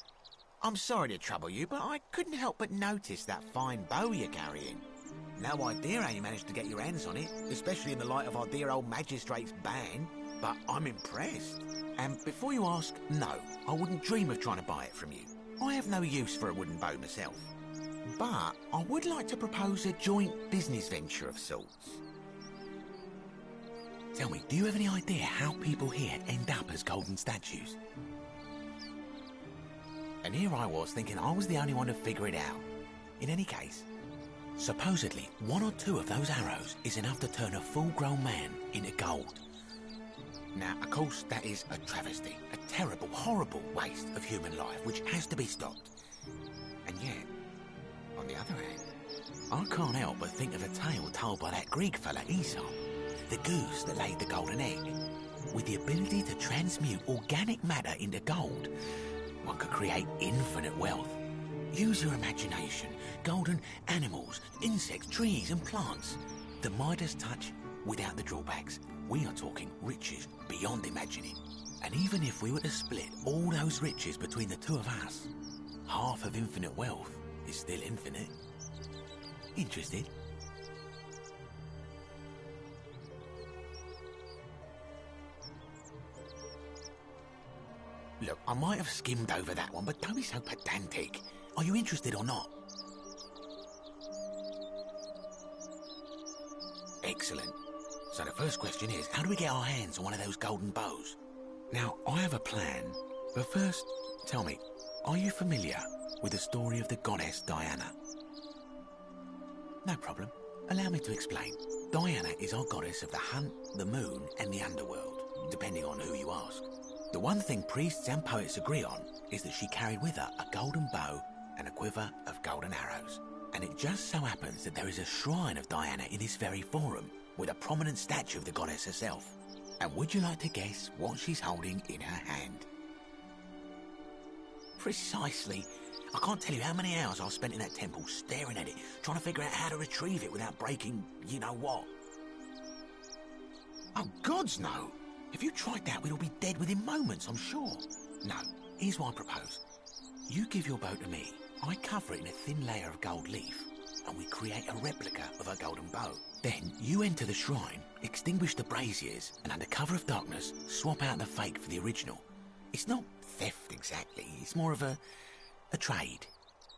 I'm sorry to trouble you, but I couldn't help but notice that fine bow you're carrying. No idea how you managed to get your hands on it, especially in the light of our dear old magistrate's ban, but I'm impressed. And before you ask, no, I wouldn't dream of trying to buy it from you. I have no use for a wooden bow myself. But I would like to propose a joint business venture of sorts. Tell me, do you have any idea how people here end up as golden statues? And here I was thinking I was the only one to figure it out. In any case, supposedly 1 or 2 of those arrows is enough to turn a full-grown man into gold. Now, of course, that is a travesty, a terrible, horrible waste of human life, which has to be stopped. And yet, on the other hand, I can't help but think of a tale told by that Greek fella Aesop, the goose that laid the golden egg. With the ability to transmute organic matter into gold, one could create infinite wealth. Use your imagination. Golden animals, insects, trees and plants. The Midas touch without the drawbacks. We are talking riches beyond imagining. And even if we were to split all those riches between the 2 of us, half of infinite wealth is still infinite. Interested? Look, I might have skimmed over that one, but don't be so pedantic. Are you interested or not? Excellent. So the first question is, how do we get our hands on one of those golden bows? Now, I have a plan, but first, tell me, are you familiar with the story of the goddess Diana? No problem. Allow me to explain. Diana is our goddess of the hunt, the moon, and the underworld, depending on who you ask. The one thing priests and poets agree on is that she carried with her a golden bow and a quiver of golden arrows. And it just so happens that there is a shrine of Diana in this very forum, with a prominent statue of the goddess herself. And would you like to guess what she's holding in her hand? Precisely. I can't tell you how many hours I've spent in that temple staring at it, trying to figure out how to retrieve it without breaking you-know-what. Oh, gods no! If you tried that, we'd all be dead within moments, I'm sure. No, here's what I propose. You give your bow to me, I cover it in a thin layer of gold leaf, and we create a replica of her golden bow. Then you enter the shrine, extinguish the braziers, and under cover of darkness, swap out the fake for the original. It's not theft exactly, it's more of a trade.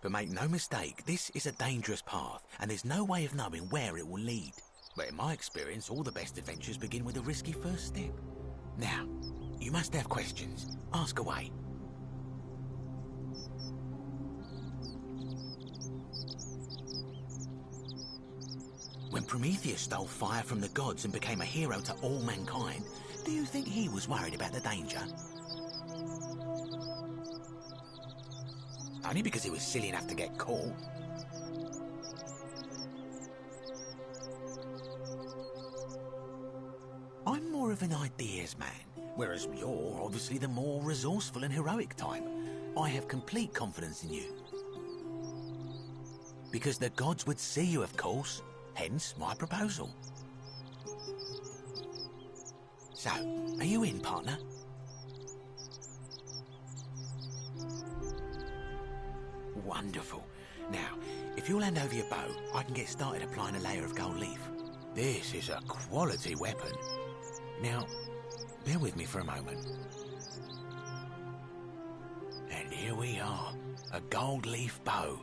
But make no mistake, this is a dangerous path, and there's no way of knowing where it will lead. But in my experience, all the best adventures begin with a risky first step. Now, you must have questions. Ask away. When Prometheus stole fire from the gods and became a hero to all mankind, do you think he was worried about the danger? Only because he was silly enough to get caught. I'm more of an ideas man, whereas you're obviously the more resourceful and heroic type. I have complete confidence in you. Because the gods would see you, of course, hence my proposal. So, are you in, partner? Wonderful. Now, if you'll hand over your bow, I can get started applying a layer of gold leaf. This is a quality weapon. Now, bear with me for a moment. And here we are, a gold leaf bow.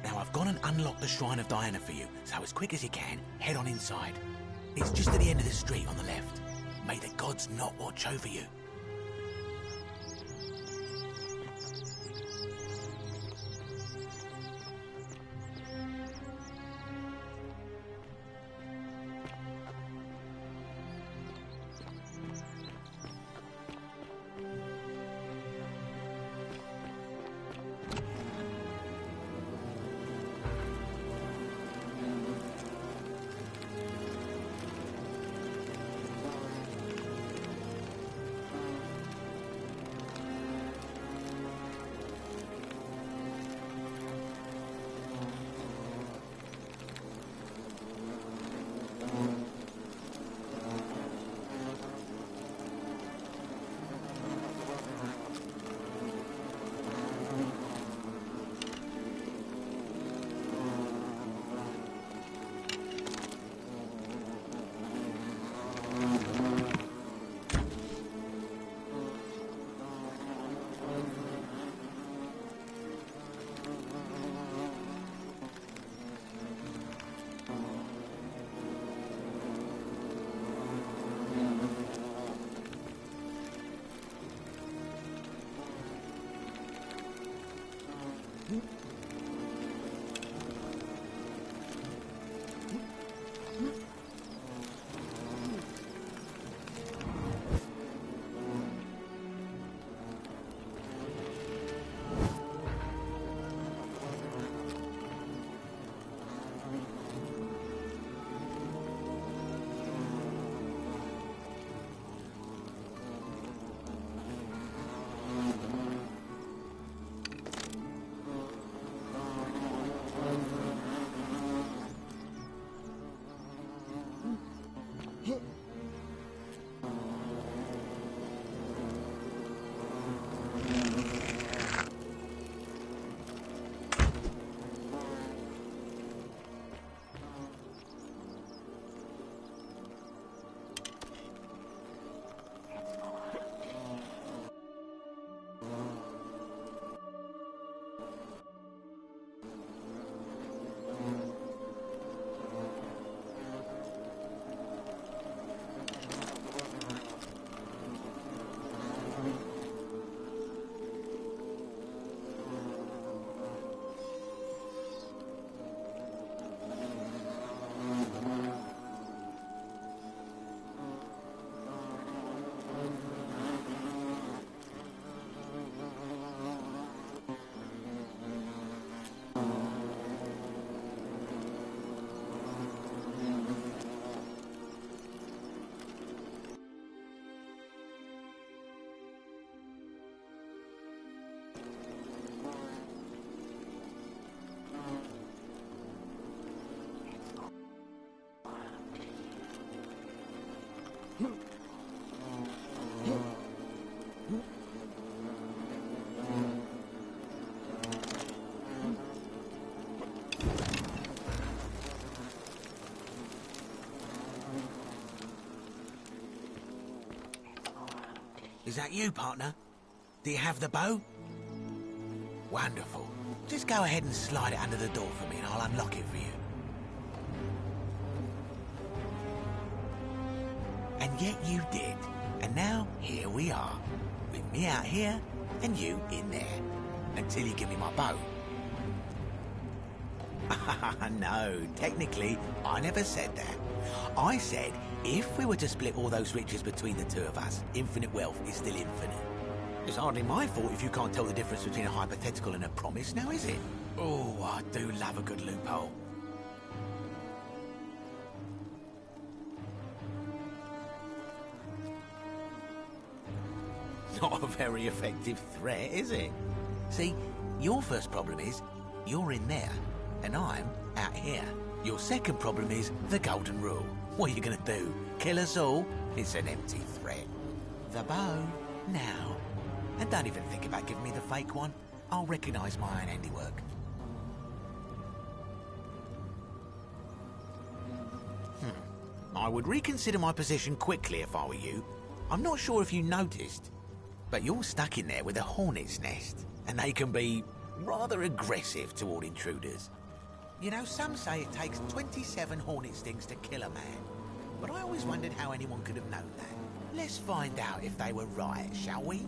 Now I've gone and unlocked the Shrine of Diana for you, so as quick as you can, head on inside. It's just at the end of the street on the left. May the gods not watch over you. Is that you, partner? Do you have the bow? Wonderful. Just go ahead and slide it under the door for me and I'll unlock it for you. And yet you did. And now, here we are. With me out here, and you in there. Until you give me my bow. No, technically, I never said that. I said, if we were to split all those riches between the two of us, infinite wealth is still infinite. It's hardly my fault if you can't tell the difference between a hypothetical and a promise, now is it? Oh, I do love a good loophole. Not a very effective threat, is it? See, your first problem is, you're in there, and I'm out here. Your second problem is the golden rule. What are you gonna do? Kill us all? It's an empty threat. The bow, now. And don't even think about giving me the fake one. I'll recognise my own handiwork. I would reconsider my position quickly if I were you. I'm not sure if you noticed, but you're stuck in there with a hornet's nest, and they can be rather aggressive toward intruders. You know, some say it takes 27 hornet stings to kill a man, but I always wondered how anyone could have known that. Let's find out if they were right, shall we?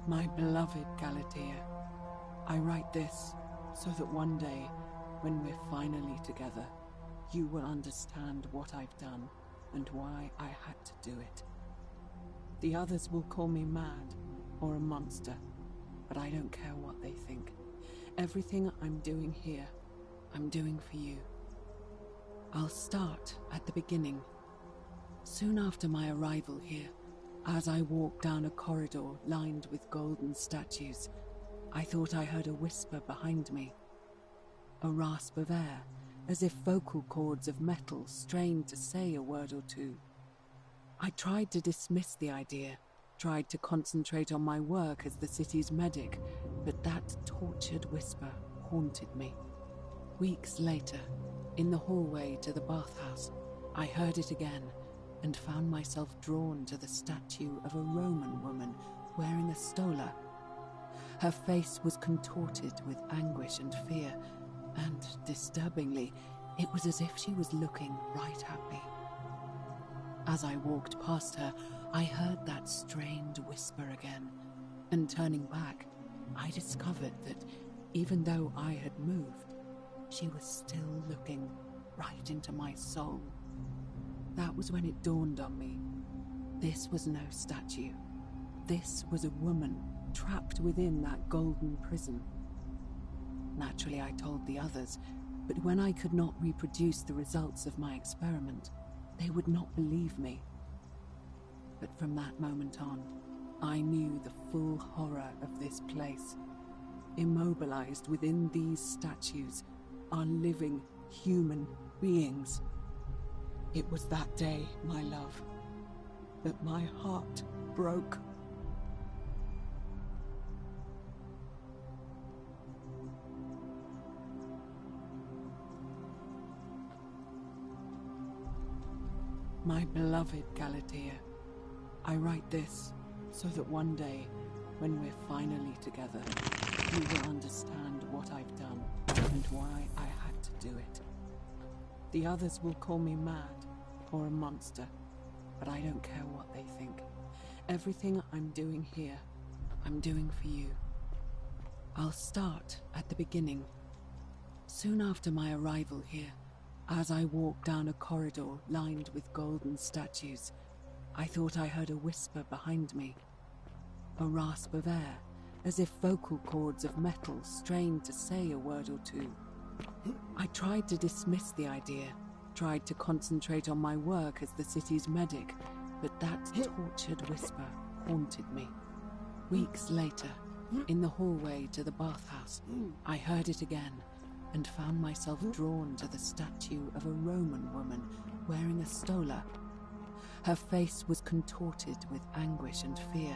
My beloved Galatea, I write this so that one day, when we're finally together, you will understand what I've done and why I had to do it. The others will call me mad or a monster, but I don't care what they think. Everything I'm doing here, I'm doing for you. I'll start at the beginning. Soon after my arrival here, as I walked down a corridor lined with golden statues, I thought I heard a whisper behind me. A rasp of air, as if vocal cords of metal strained to say a word or two. I tried to dismiss the idea, tried to concentrate on my work as the city's medic, but that tortured whisper haunted me. Weeks later, in the hallway to the bathhouse, I heard it again and found myself drawn to the statue of a Roman woman wearing a stola. Her face was contorted with anguish and fear, and, disturbingly, it was as if she was looking right at me. As I walked past her, I heard that strained whisper again, and turning back, I discovered that even though I had moved, she was still looking right into my soul. That was when it dawned on me. This was no statue. This was a woman trapped within that golden prison. Naturally, I told the others, but when I could not reproduce the results of my experiment, they would not believe me. But from that moment on, I knew the full horror of this place. Immobilized within these statues are living human beings. It was that day, my love, that my heart broke. My beloved Galatea, I write this so that one day, when we're finally together, you will understand what I've done and why I had to do it. The others will call me mad or a monster, but I don't care what they think. Everything I'm doing here, I'm doing for you. I'll start at the beginning. Soon after my arrival here, as I walked down a corridor lined with golden statues, I thought I heard a whisper behind me. A rasp of air, as if vocal cords of metal strained to say a word or two. I tried to dismiss the idea, tried to concentrate on my work as the city's medic, but that tortured whisper haunted me. Weeks later, in the hallway to the bathhouse, I heard it again and found myself drawn to the statue of a Roman woman wearing a stola. Her face was contorted with anguish and fear,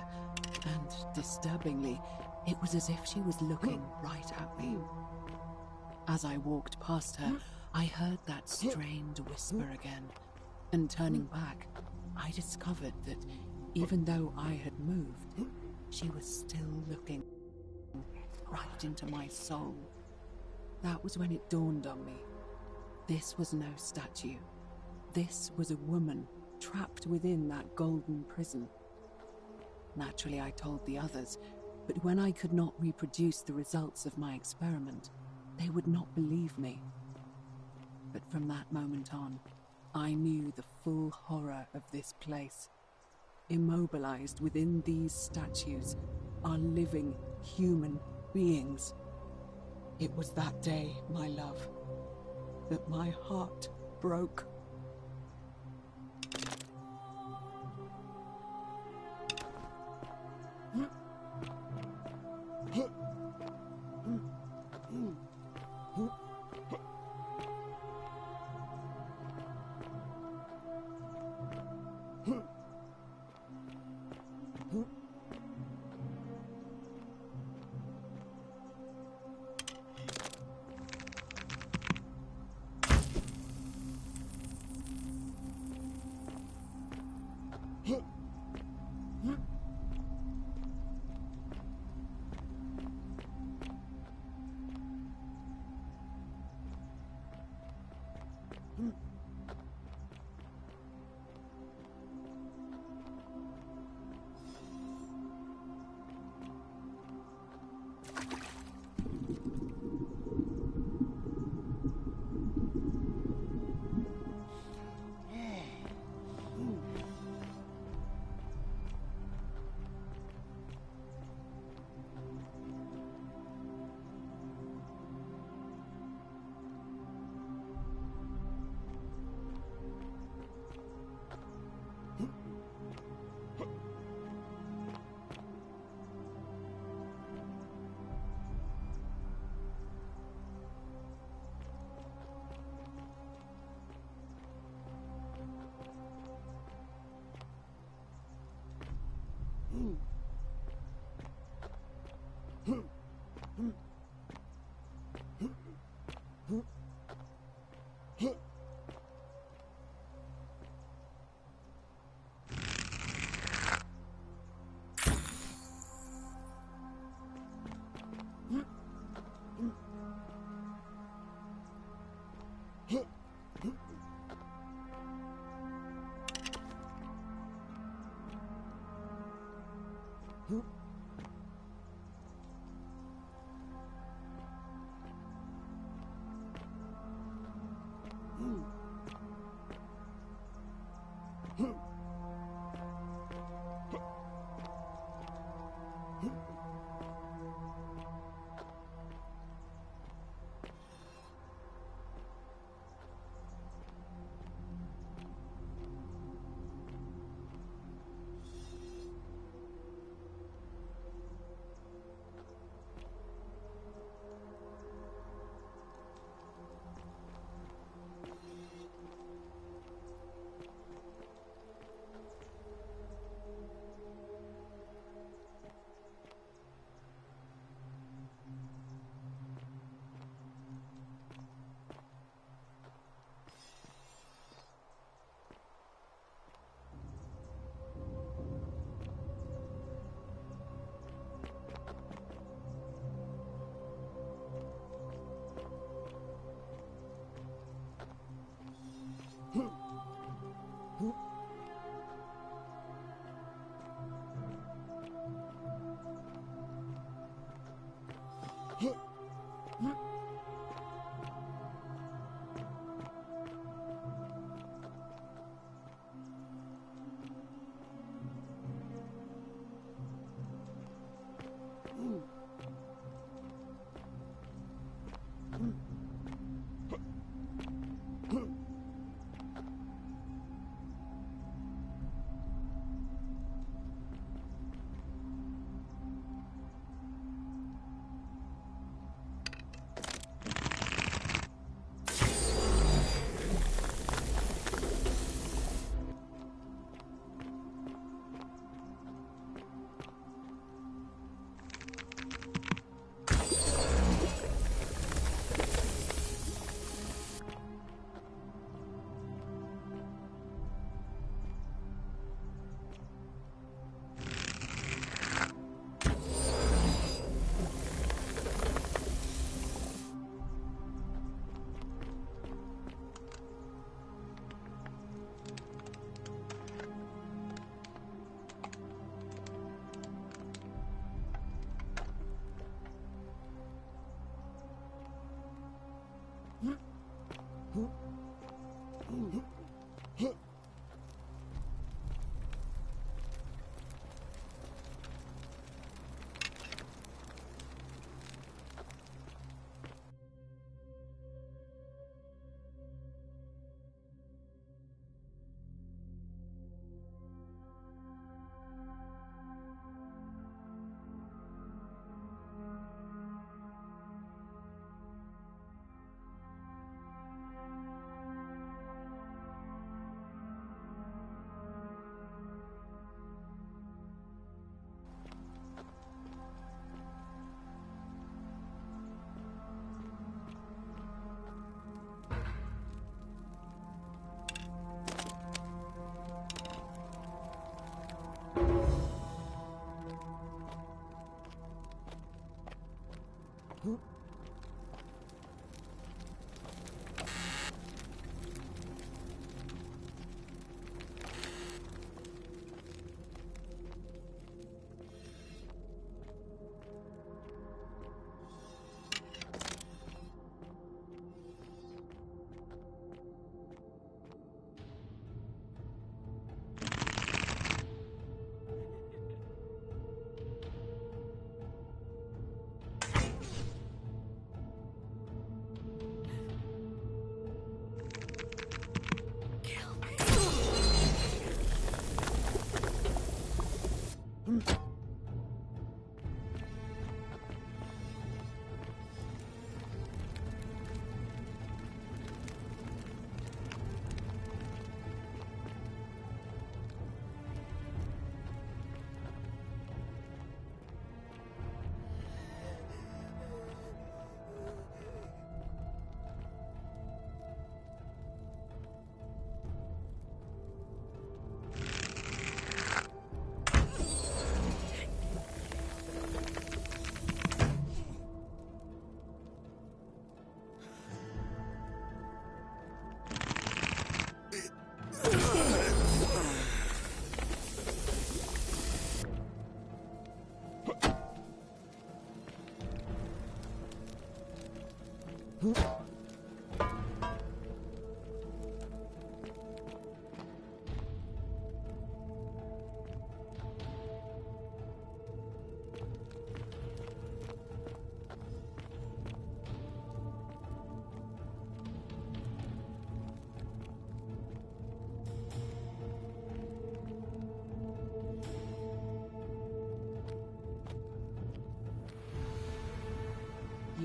and, disturbingly, it was as if she was looking right at me. As I walked past her, I heard that strained whisper again, and turning back, I discovered that even though I had moved, she was still looking right into my soul. That was when it dawned on me. This was no statue. This was a woman trapped within that golden prison. Naturally, I told the others, but when I could not reproduce the results of my experiment, they would not believe me. But from that moment on, I knew the full horror of this place. Immobilized within these statues are living human beings. It was that day, my love, that my heart broke.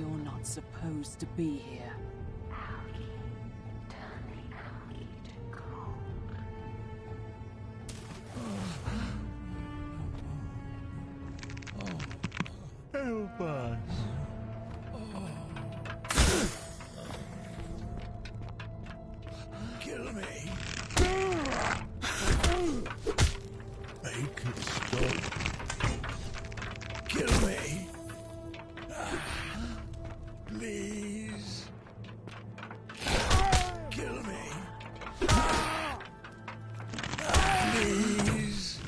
You're not supposed to be here. Help us. Kill me. Make it stop. Kill me. Please. Kill me. Please.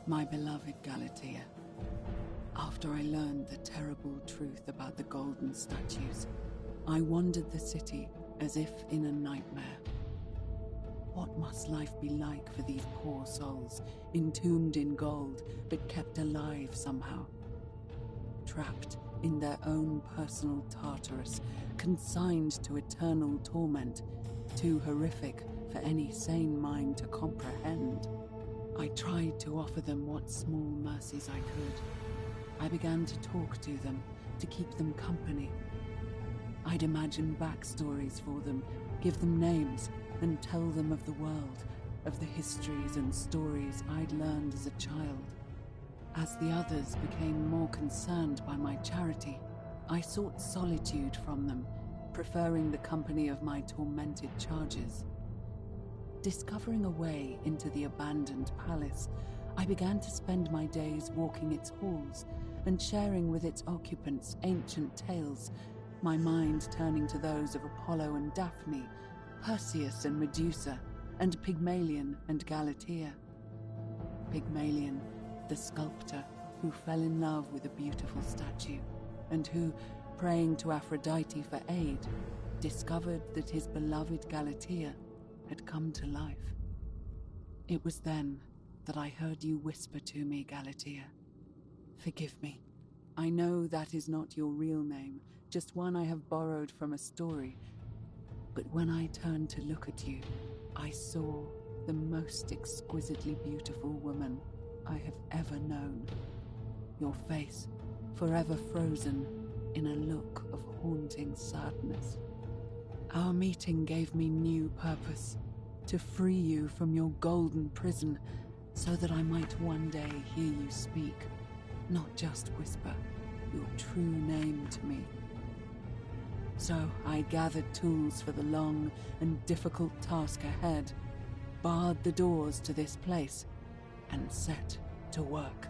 My beloved Galatea, after I learned the terrible truth about the golden statues, I wandered the city as if in a nightmare. What must life be like for these poor souls, entombed in gold, but kept alive somehow? Trapped in their own personal Tartarus, consigned to eternal torment, too horrific for any sane mind to comprehend. I tried to offer them what small mercies I could. I began to talk to them, to keep them company. I'd imagine backstories for them, give them names, and tell them of the world, of the histories and stories I'd learned as a child. As the others became more concerned by my charity, I sought solitude from them, preferring the company of my tormented charges. Discovering a way into the abandoned palace, I began to spend my days walking its halls and sharing with its occupants ancient tales, my mind turning to those of Apollo and Daphne, Perseus and Medusa, and Pygmalion and Galatea. Pygmalion, the sculptor who fell in love with a beautiful statue, and who, praying to Aphrodite for aid, discovered that his beloved Galatea had come to life. It was then that I heard you whisper to me, Galatea. Forgive me. I know that is not your real name, just one I have borrowed from a story. But when I turned to look at you, I saw the most exquisitely beautiful woman I have ever known. Your face, forever frozen in a look of haunting sadness. Our meeting gave me new purpose, to free you from your golden prison, so that I might one day hear you speak, not just whisper, your true name to me. So I gathered tools for the long and difficult task ahead, barred the doors to this place, and set to work.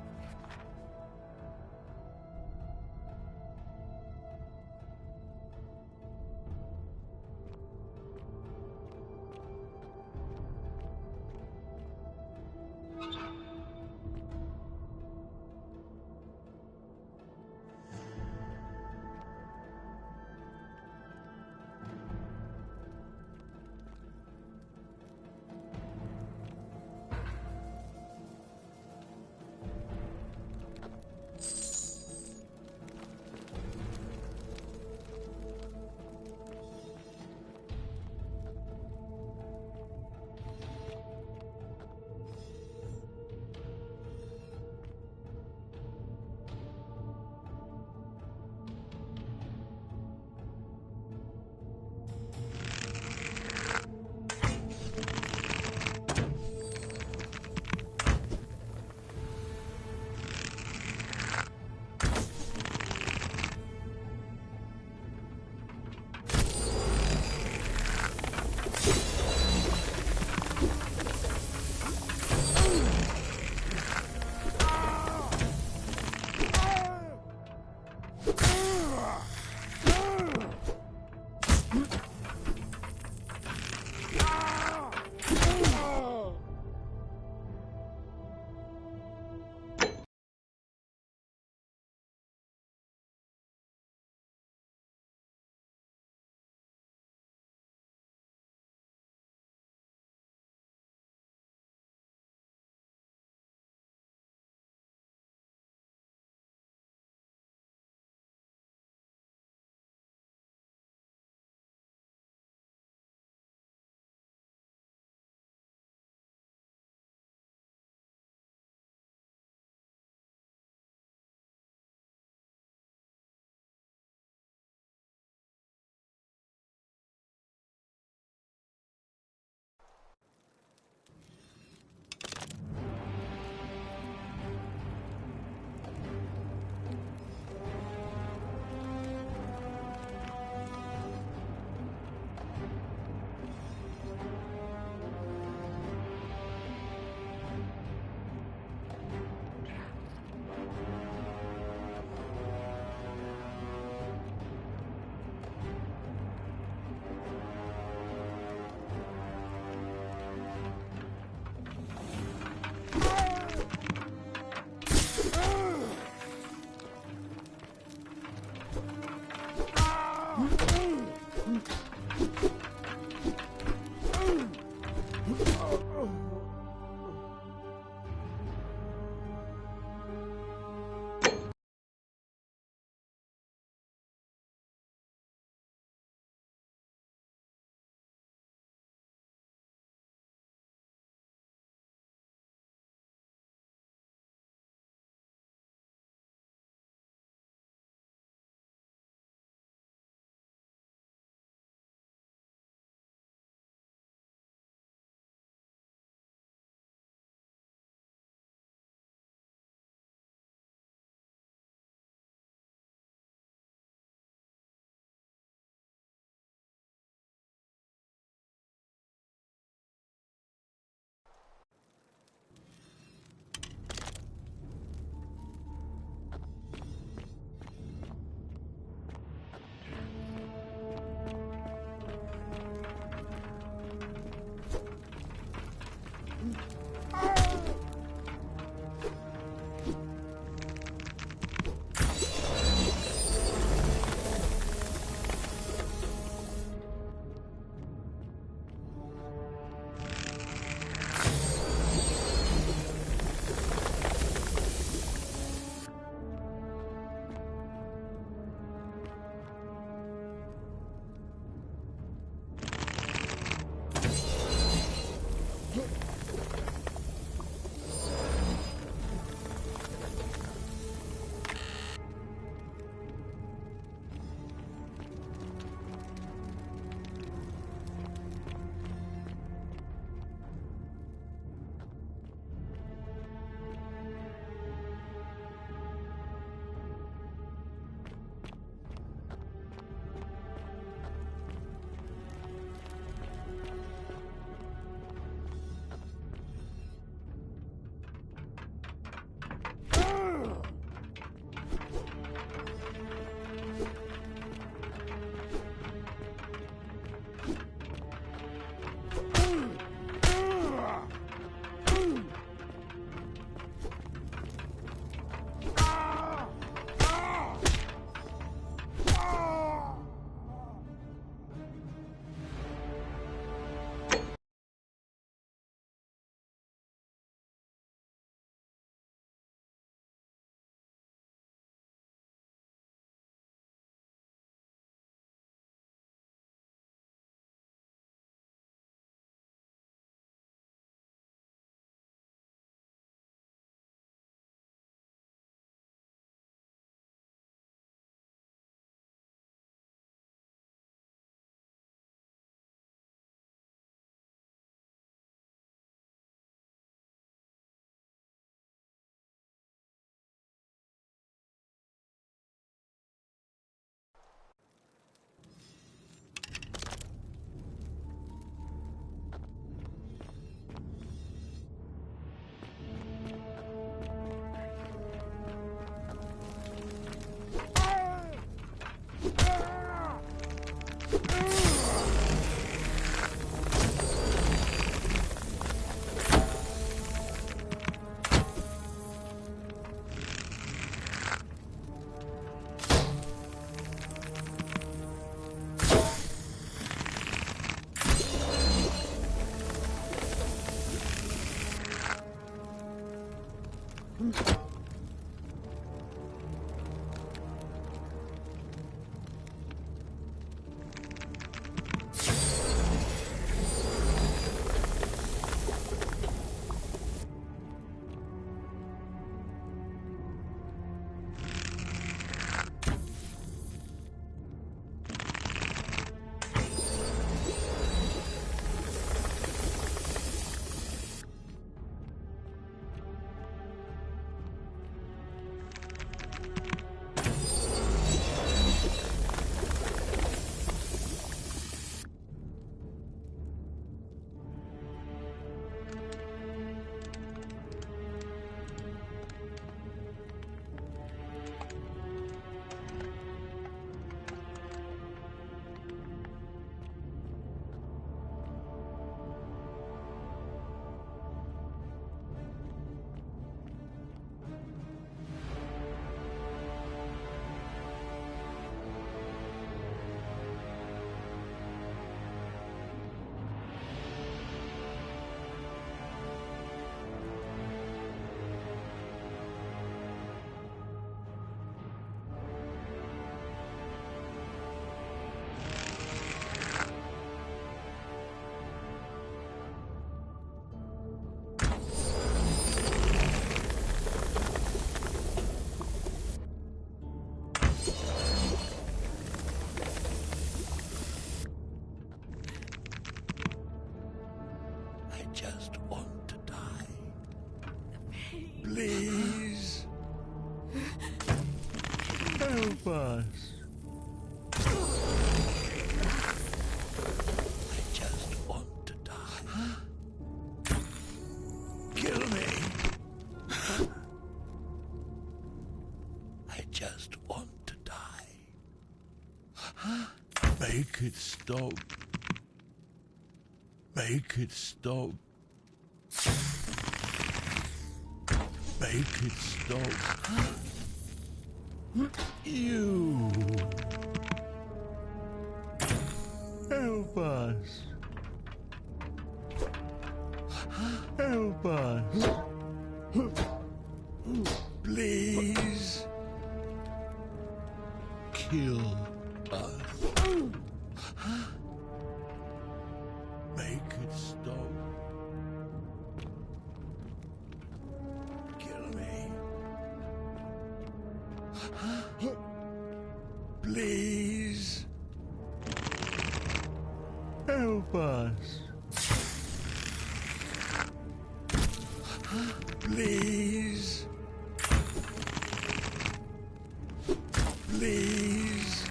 Please. Help us. I just want to die. Kill me. I just want to die. Make it stop. Make it stop. Make it stop. You. Help us. Help us. Please. Kill us. Make it stop. Kill me. Please. Help us. Please. Please.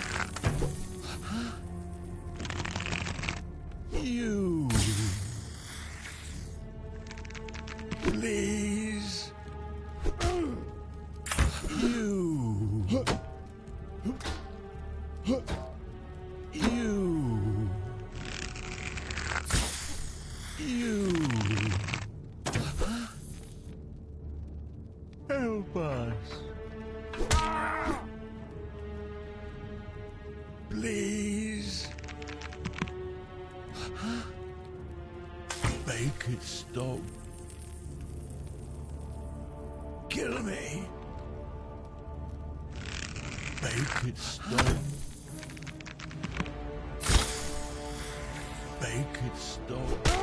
You. Please. You. You. You. Help us. Please. Make it stop. Kill me. Make it stop. Make it stop.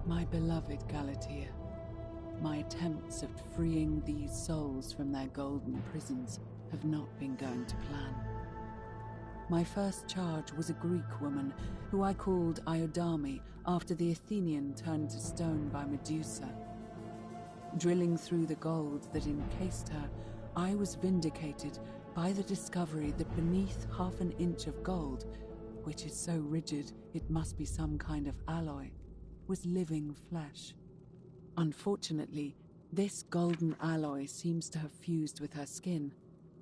My beloved Galatea, my attempts at freeing these souls from their golden prisons have not been going to plan. My first charge was a Greek woman who I called Iodame after the Athenian turned to stone by Medusa. Drilling through the gold that encased her, I was vindicated by the discovery that beneath half an inch of gold, which is so rigid it must be some kind of alloy, was living flesh. Unfortunately, this golden alloy seems to have fused with her skin,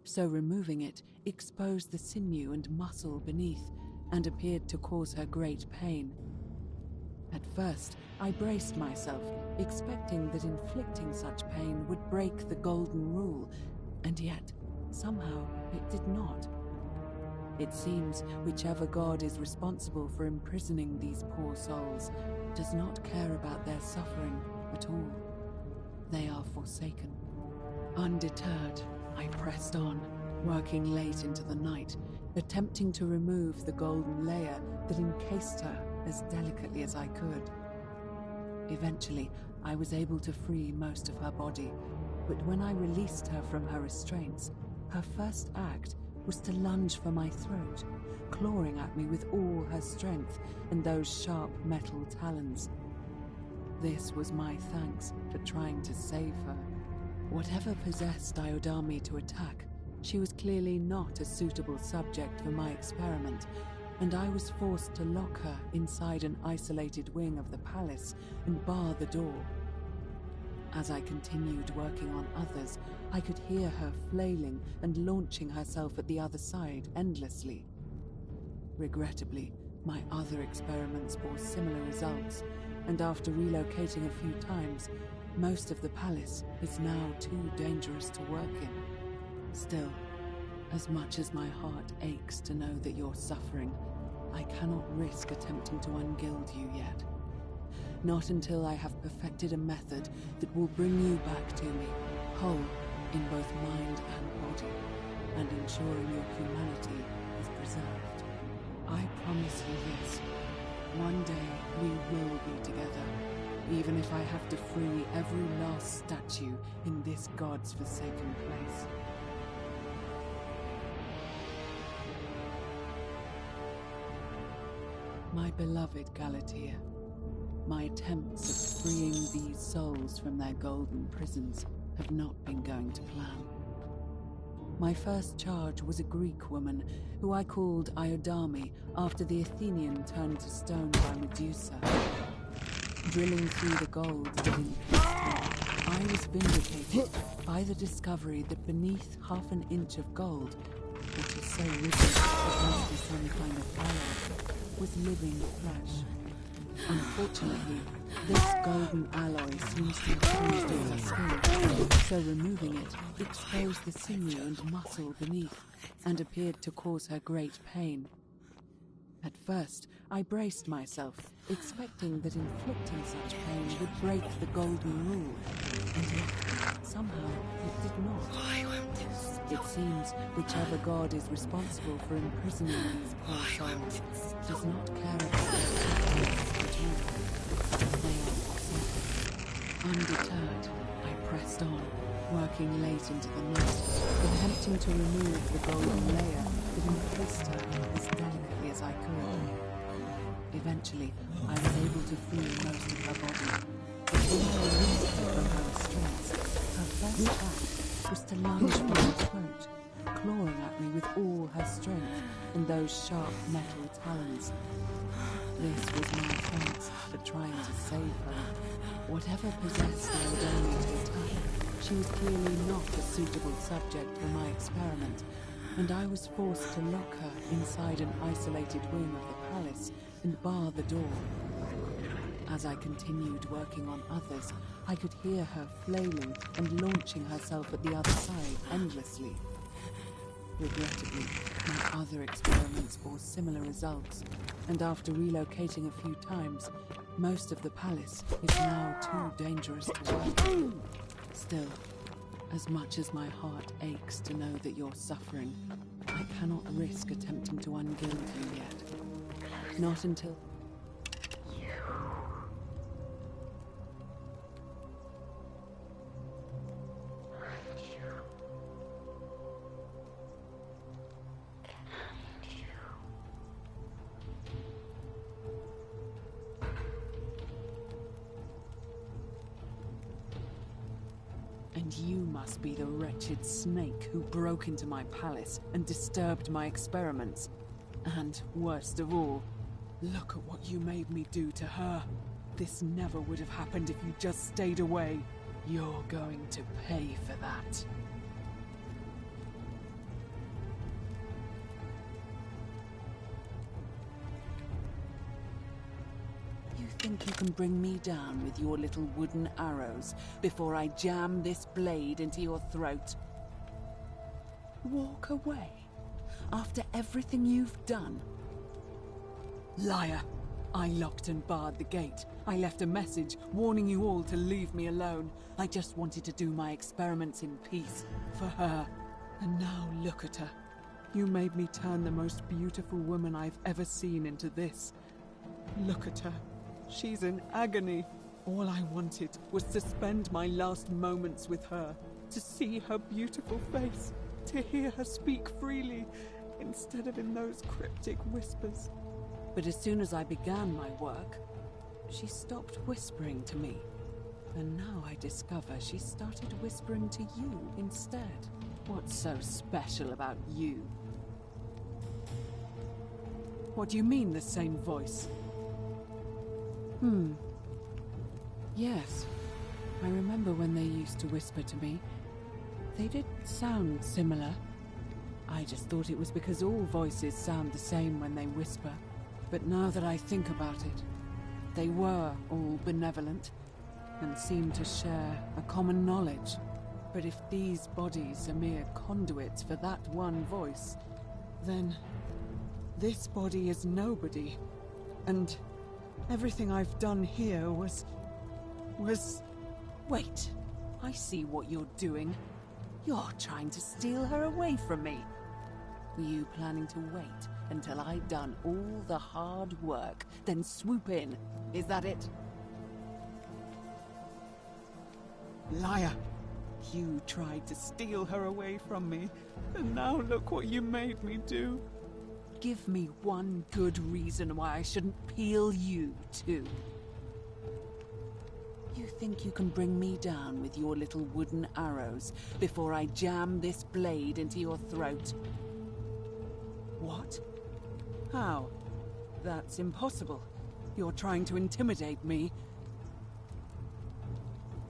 so removing it exposed the sinew and muscle beneath and appeared to cause her great pain. At first, I braced myself, expecting that inflicting such pain would break the golden rule, and yet, somehow, it did not. It seems whichever god is responsible for imprisoning these poor souls does not care about their suffering at all. They are forsaken. Undeterred, I pressed on, working late into the night, attempting to remove the golden layer that encased her as delicately as I could. Eventually, I was able to free most of her body, but when I released her from her restraints, her first act was to lunge for my throat, clawing at me with all her strength and those sharp metal talons. This was my thanks for trying to save her. Whatever possessed Iodame to attack, she was clearly not a suitable subject for my experiment, and I was forced to lock her inside an isolated wing of the palace and bar the door. As I continued working on others, I could hear her flailing and launching herself at the other side endlessly. Regrettably, my other experiments bore similar results, and after relocating a few times, most of the palace is now too dangerous to work in. Still, as much as my heart aches to know that you're suffering, I cannot risk attempting to ungild you yet. Not until I have perfected a method that will bring you back to me, whole in both mind and body, and ensuring your humanity is preserved. I promise you this. One day we will be together, even if I have to free every last statue in this god's forsaken place. My beloved Galatea, my attempts at freeing these souls from their golden prisons have not been going to plan. My first charge was a Greek woman who I called Iodame after the Athenian turned to stone by Medusa. Drilling through the gold that encased me, I was vindicated by the discovery that beneath half an inch of gold, which is so rigid it must be some kind of alloy, was living flesh. Unfortunately, this golden alloy seems to have fused with her skin, so removing it exposed the sinew and muscle beneath, and appeared to cause her great pain. At first, I braced myself, expecting that inflicting such pain would break the golden rule, and yet, somehow, it did not. It seems whichever god is responsible for imprisoning these poor souls does not care about their sufferings at all. They are forsaken. Undeterred, I pressed on, working late into the night, attempting to remove the golden layer that encased her as delicately as I could. Eventually, I was able to free most of her body, but when I released her from her restraints, her first act was to lunge for my throat, clawing at me with all her strength and those sharp metal talons. This was my thanks for trying to save her. Whatever possessed Iodame to attack, she was clearly not a suitable subject for my experiment, and I was forced to lock her inside an isolated wing of the palace and bar the door. As I continued working on others, I could hear her flailing and launching herself at the other side endlessly. Regrettably, my other experiments bore similar results, and after relocating a few times, most of the palace is now too dangerous to work in. Still, as much as my heart aches to know that you're suffering, I cannot risk attempting to ungild you yet. Not until... And you must be the wretched snake who broke into my palace and disturbed my experiments. And, worst of all, look at what you made me do to her. This never would have happened if you just stayed away. You're going to pay for that. You think you can bring me down with your little wooden arrows before I jam this blade into your throat? Walk away after everything you've done? Liar! I locked and barred the gate. I left a message warning you all to leave me alone. I just wanted to do my experiments in peace for her. And now look at her. You made me turn the most beautiful woman I've ever seen into this. Look at her. She's in agony. All I wanted was to spend my last moments with her, to see her beautiful face, to hear her speak freely, instead of in those cryptic whispers. But as soon as I began my work, she stopped whispering to me. And now I discover she started whispering to you instead. What's so special about you? What do you mean, the same voice? Yes. I remember when they used to whisper to me. They did sound similar. I just thought it was because all voices sound the same when they whisper. But now that I think about it, they were all benevolent and seemed to share a common knowledge. But if these bodies are mere conduits for that one voice, then this body is nobody. And everything I've done here was... Wait, I see what you're doing. You're trying to steal her away from me. Were you planning to wait until I'd done all the hard work, then swoop in? Is that it? Liar! You tried to steal her away from me, and now look what you made me do. Give me one good reason why I shouldn't peel you, too. You think you can bring me down with your little wooden arrows before I jam this blade into your throat? What? How? That's impossible. You're trying to intimidate me.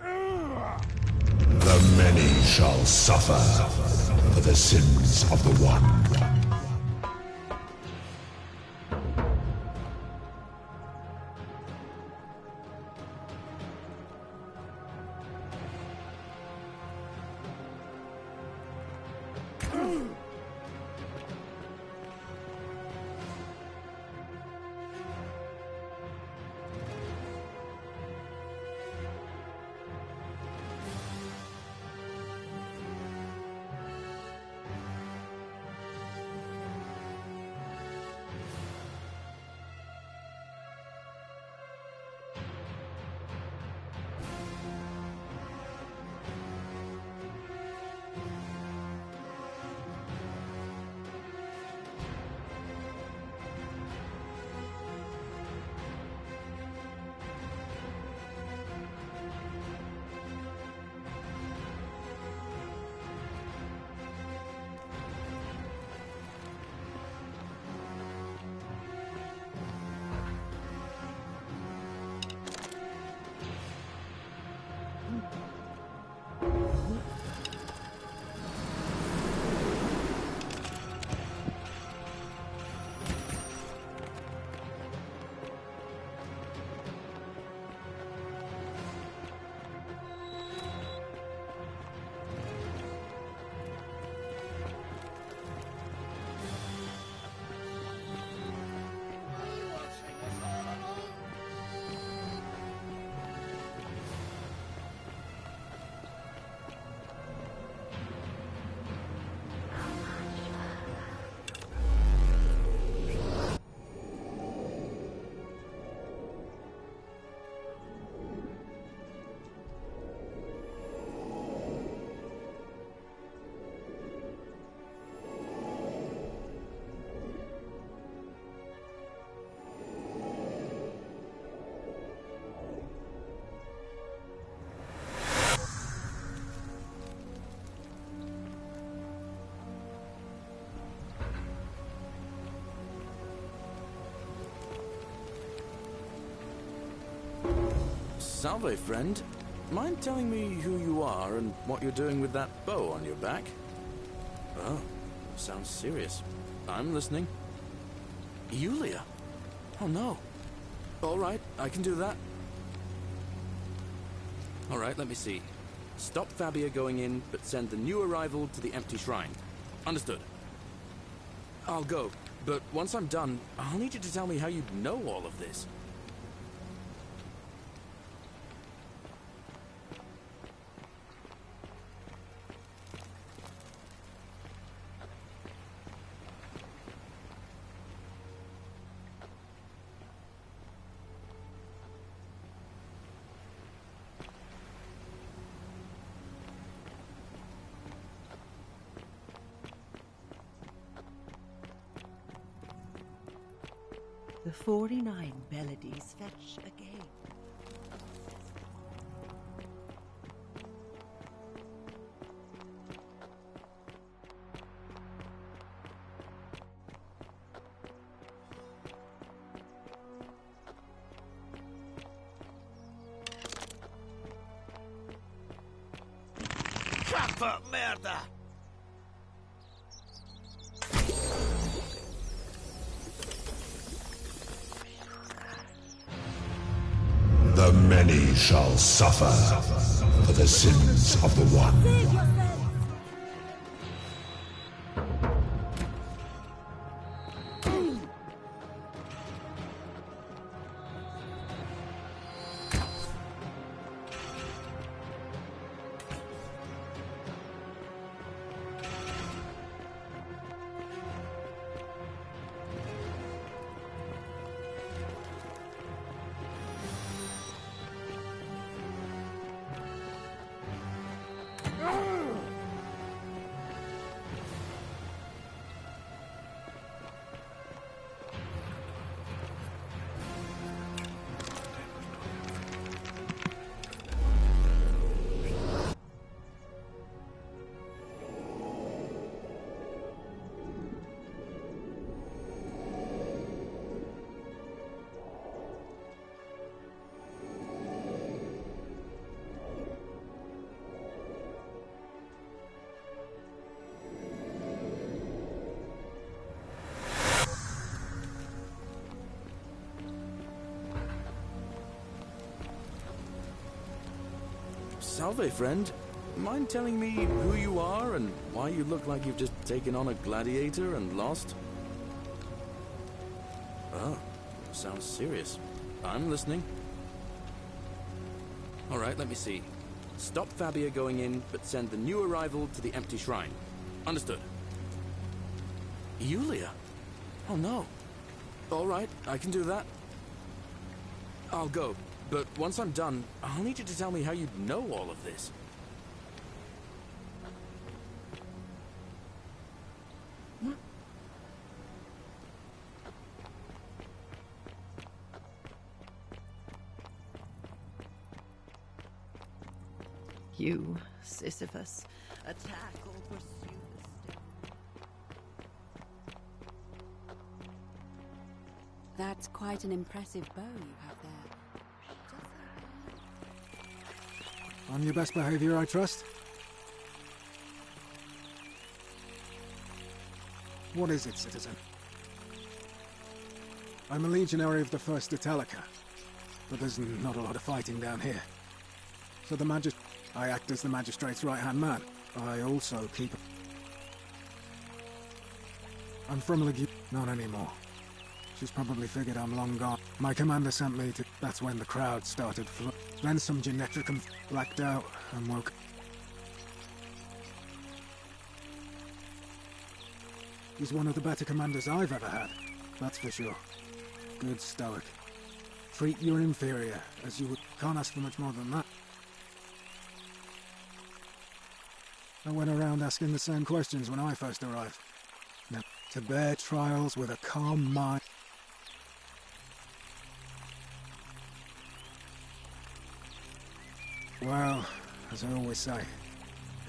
The many shall suffer for the sins of the one. Salve, friend. Mind telling me who you are and what you're doing with that bow on your back? Oh, sounds serious. I'm listening. Yulia? Oh no. All right, I can do that. All right, let me see. Stop Fabia going in, but send the new arrival to the empty shrine. Understood. I'll go, but once I'm done, I'll need you to tell me how you know all of this. The 49 melodies fetch again. Kappa merda! The many shall suffer for the sins of the one. Salve, friend. Mind telling me who you are and why you look like you've just taken on a gladiator and lost? Oh, sounds serious. I'm listening. All right, let me see. Stop Fabia going in, but send the new arrival to the empty shrine. Understood. Yulia? Oh no. All right, I can do that. I'll go. But once I'm done, I'll need you to tell me how you know all of this. You, Sisyphus, attack or pursue the stone. That's quite an impressive bow you have there. On your best behavior, I trust? What is it, citizen? I'm a legionary of the First Italica, but there's not a lot of fighting down here. So I act as the magistrate's right-hand man. I also keep... I'm from Legion. Not anymore. She's probably figured I'm long gone. My commander sent me to... That's when the crowd started flooding. Then some genetricum blacked out and woke. He's one of the better commanders I've ever had. That's for sure. Good stoic. Treat your inferior as you would. Can't ask for much more than that. I went around asking the same questions when I first arrived. Now, to bear trials with a calm mind. Well, as I always say,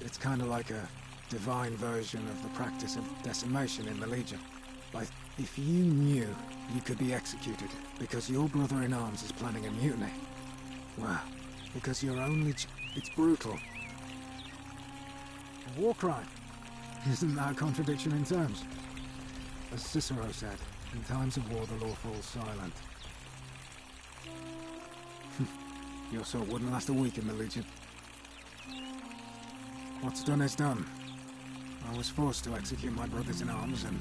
it's kind of like a divine version of the practice of decimation in the Legion. Like, if you knew you could be executed because your brother-in-arms is planning a mutiny, well, Because you're only... It's brutal. A war crime. Isn't that a contradiction in terms? As Cicero said, in times of war the law falls silent. Your sort wouldn't last a week in the Legion. What's done is done. I was forced to execute my brothers in arms, and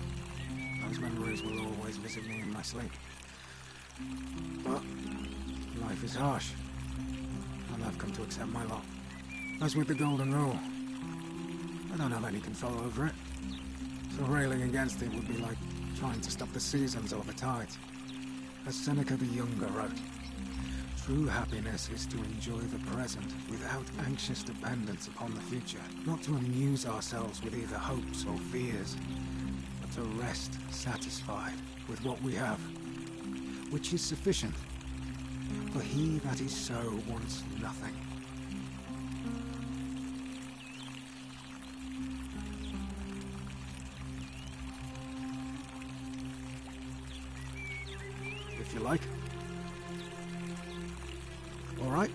those memories will always visit me in my sleep. But life is harsh, and I've come to accept my lot. As with the Golden Rule, I don't have any control over it, so railing against it would be like trying to stop the seasons or the tides. As Seneca the Younger wrote, true happiness is to enjoy the present without anxious dependence upon the future, not to amuse ourselves with either hopes or fears, but to rest satisfied with what we have, which is sufficient. For he that is so wants nothing. If you like. All right.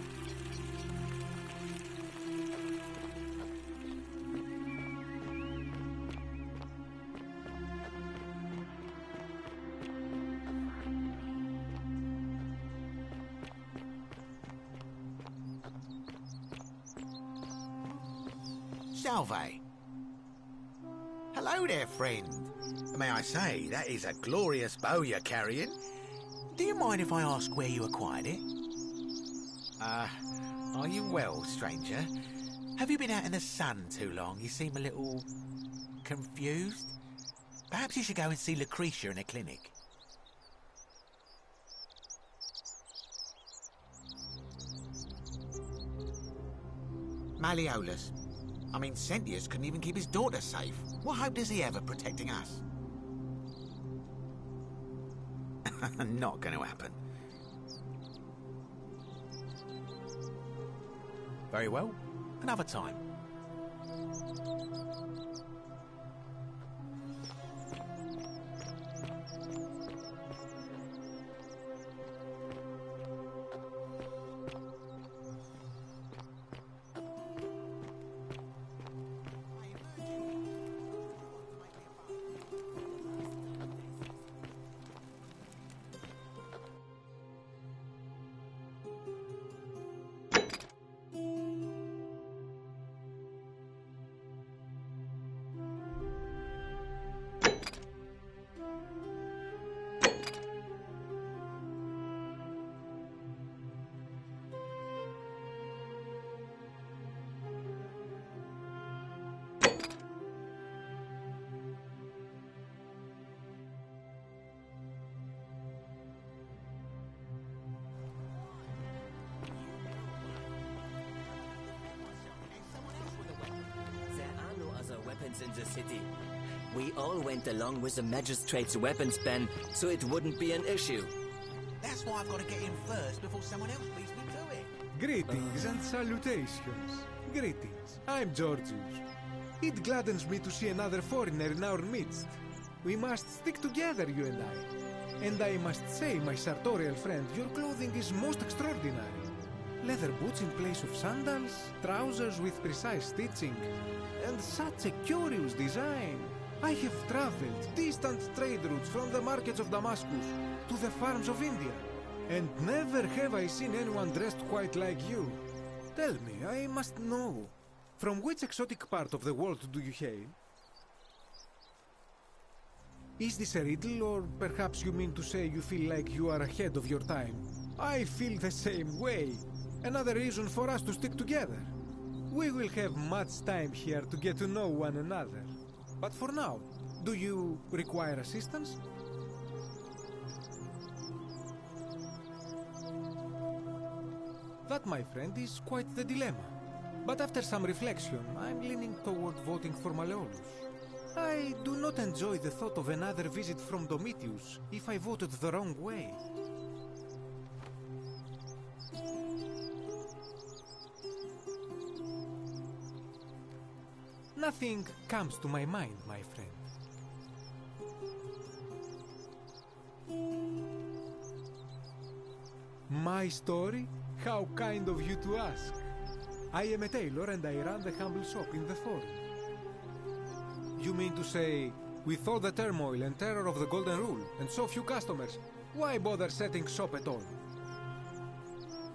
Salve. Hello there, friend. May I say, that is a glorious bow you're carrying. Do you mind if I ask where you acquired it? Are you well, stranger? Have you been out in the sun too long? You seem a little... confused? Perhaps you should go and see Lucretia in a clinic. Malleolus. I mean, Sentius couldn't even keep his daughter safe. What hope does he have of protecting us? Not going to happen. Very well. Another time. In the city. We all went along with the magistrate's weapons ban, so it wouldn't be an issue. That's why I've got to get in first before someone else beats me to it. Greetings and salutations. Greetings. I'm Georgius. It gladdens me to see another foreigner in our midst. We must stick together, you and I. And I must say, my sartorial friend, your clothing is most extraordinary. Leather boots in place of sandals, trousers with precise stitching, and such a curious design. I have traveled distant trade routes from the markets of Damascus to the farms of India, and never have I seen anyone dressed quite like you. Tell me, I must know, from which exotic part of the world do you hail? Is this a riddle, or perhaps you mean to say you feel like you are ahead of your time? I feel the same way. Another reason for us to stick together. We will have much time here to get to know one another. But for now, do you require assistance? That, my friend, is quite the dilemma. But after some reflection, I'm leaning toward voting for Malleolus. I do not enjoy the thought of another visit from Domitius if I voted the wrong way. Nothing comes to my mind, my friend. My story How kind of you to ask. I am a tailor and I run the humble shop in the forum. You mean to say, with all the turmoil and terror of the Golden Rule and so few customers, why bother setting shop at all?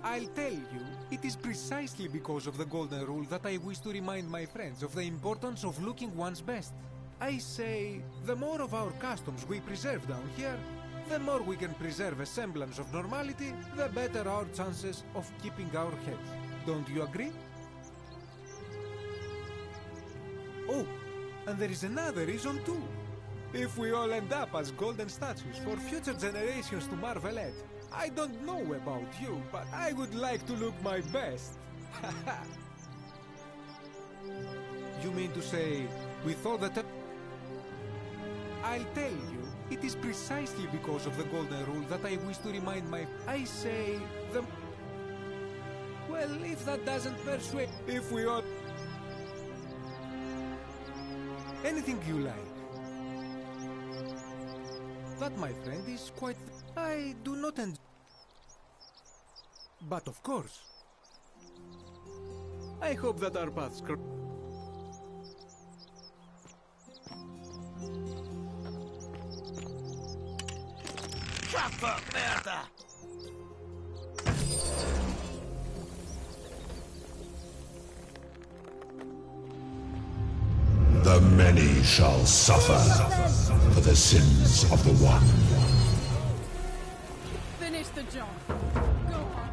I'll tell you, it is precisely because of the Golden Rule that I wish to remind my friends of the importance of looking one's best. I say, the more of our customs we preserve down here, the more we can preserve a semblance of normality, the better our chances of keeping our heads. Don't you agree? Oh, and there is another reason too. If we all end up as golden statues for future generations to marvel at, I don't know about you, but I would like to look my best. You mean to say, with all the I'll tell you, it is precisely because of the Golden Rule that I wish to remind my... I say, the... Well, if that doesn't persuade... If we all... Anything you like. That, my friend, is quite... I do not enjoy... But of course... I hope that our paths... Trapper, merda! The many shall suffer for the sins of the one. Finish the job. Go on.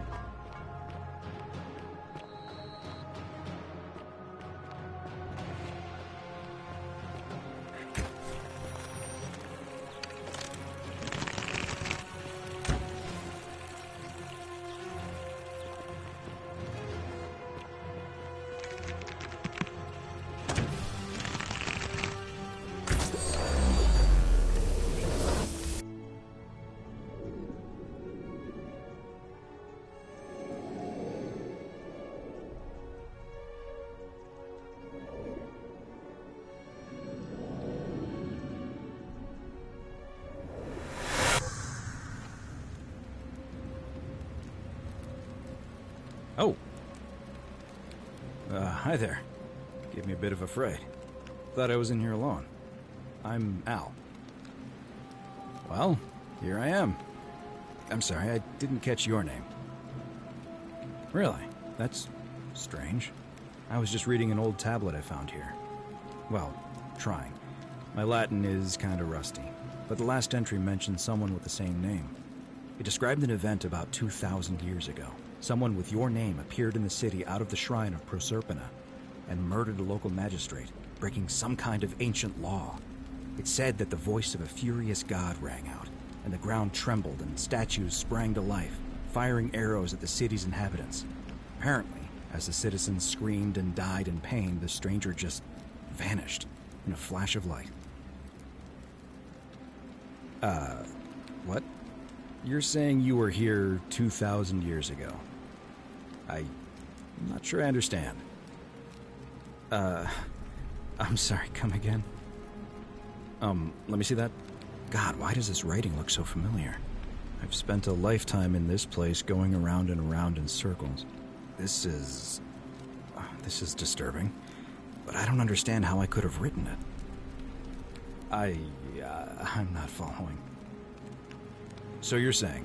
Oh. Hi there. Gave me a bit of a fright. Thought I was in here alone. I'm Al. Well, here I am. I'm sorry, I didn't catch your name. Really? That's strange. I was just reading an old tablet I found here. Well, trying. My Latin is kinda rusty, but the last entry mentioned someone with the same name. It described an event about 2,000 years ago. Someone with your name appeared in the city out of the shrine of Proserpina and murdered a local magistrate, breaking some kind of ancient law. It said that the voice of a furious god rang out, and the ground trembled and statues sprang to life, firing arrows at the city's inhabitants. Apparently, as the citizens screamed and died in pain, the stranger just vanished in a flash of light. What? You're saying you were here 2,000 years ago? I'm not sure I understand. I'm sorry, come again? Let me see that. God, why does this writing look so familiar? I've spent a lifetime in this place going around and around in circles. This is disturbing, but I don't understand how I could have written it. I'm not following. So you're saying,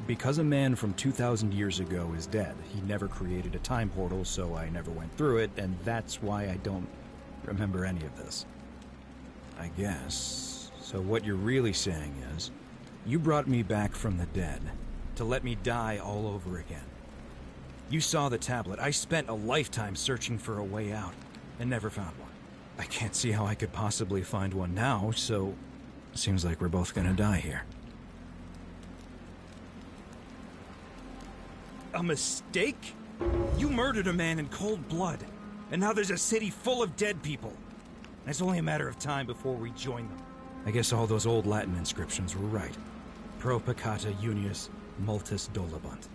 because a man from 2,000 years ago is dead, he never created a time portal, so I never went through it, and that's why I don't remember any of this. I guess. So what you're really saying is, you brought me back from the dead to let me die all over again. You saw the tablet. I spent a lifetime searching for a way out, and never found one. I can't see how I could possibly find one now, so it seems like we're both gonna die here. A mistake? You murdered a man in cold blood, and now there's a city full of dead people. And it's only a matter of time before we join them. I guess all those old Latin inscriptions were right. Pro peccata unius multis dolabunt.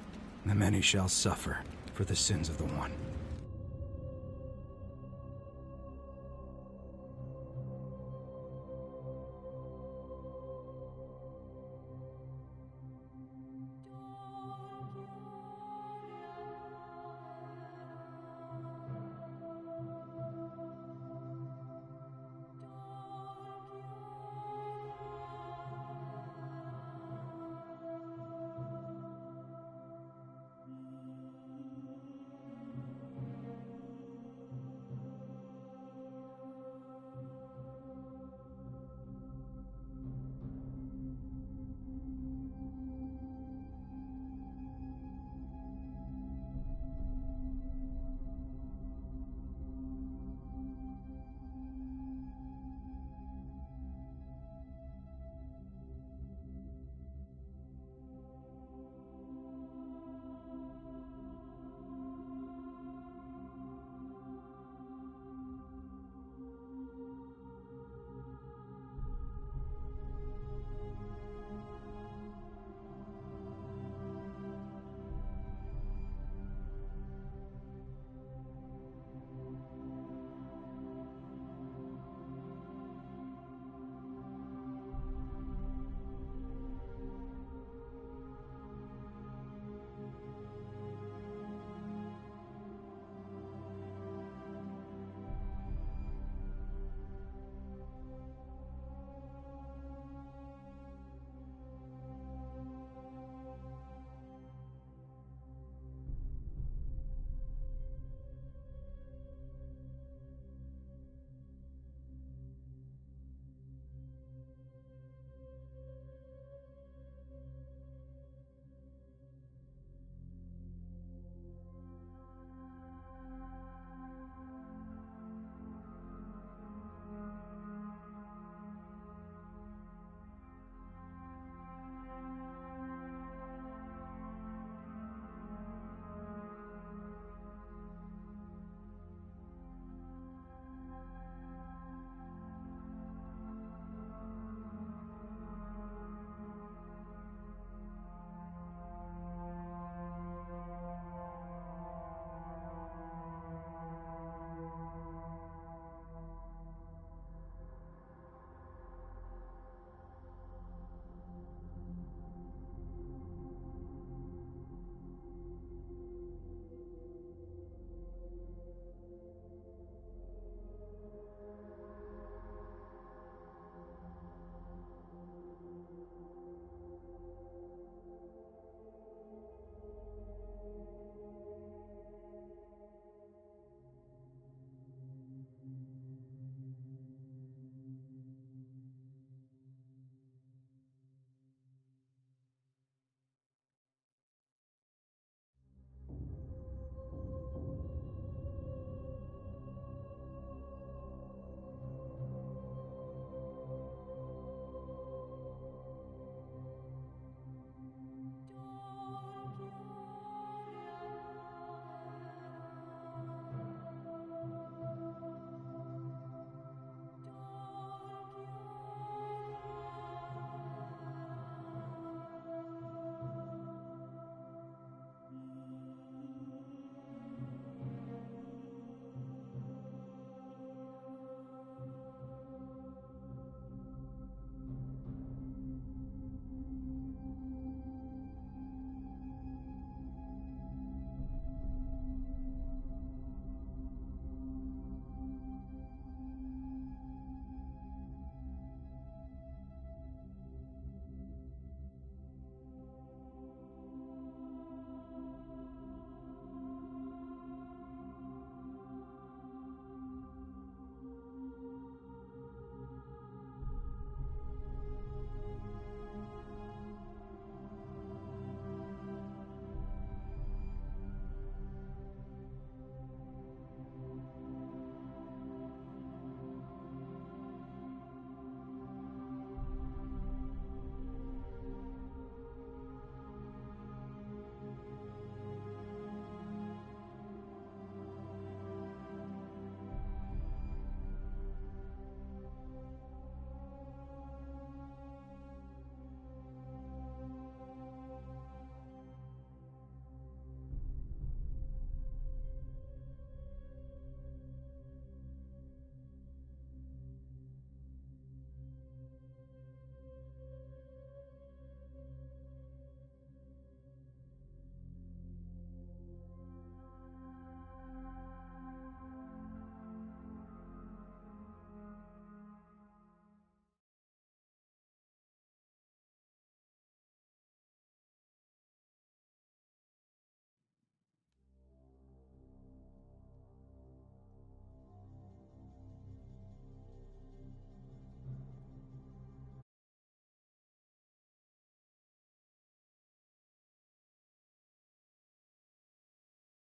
The many shall suffer for the sins of the one.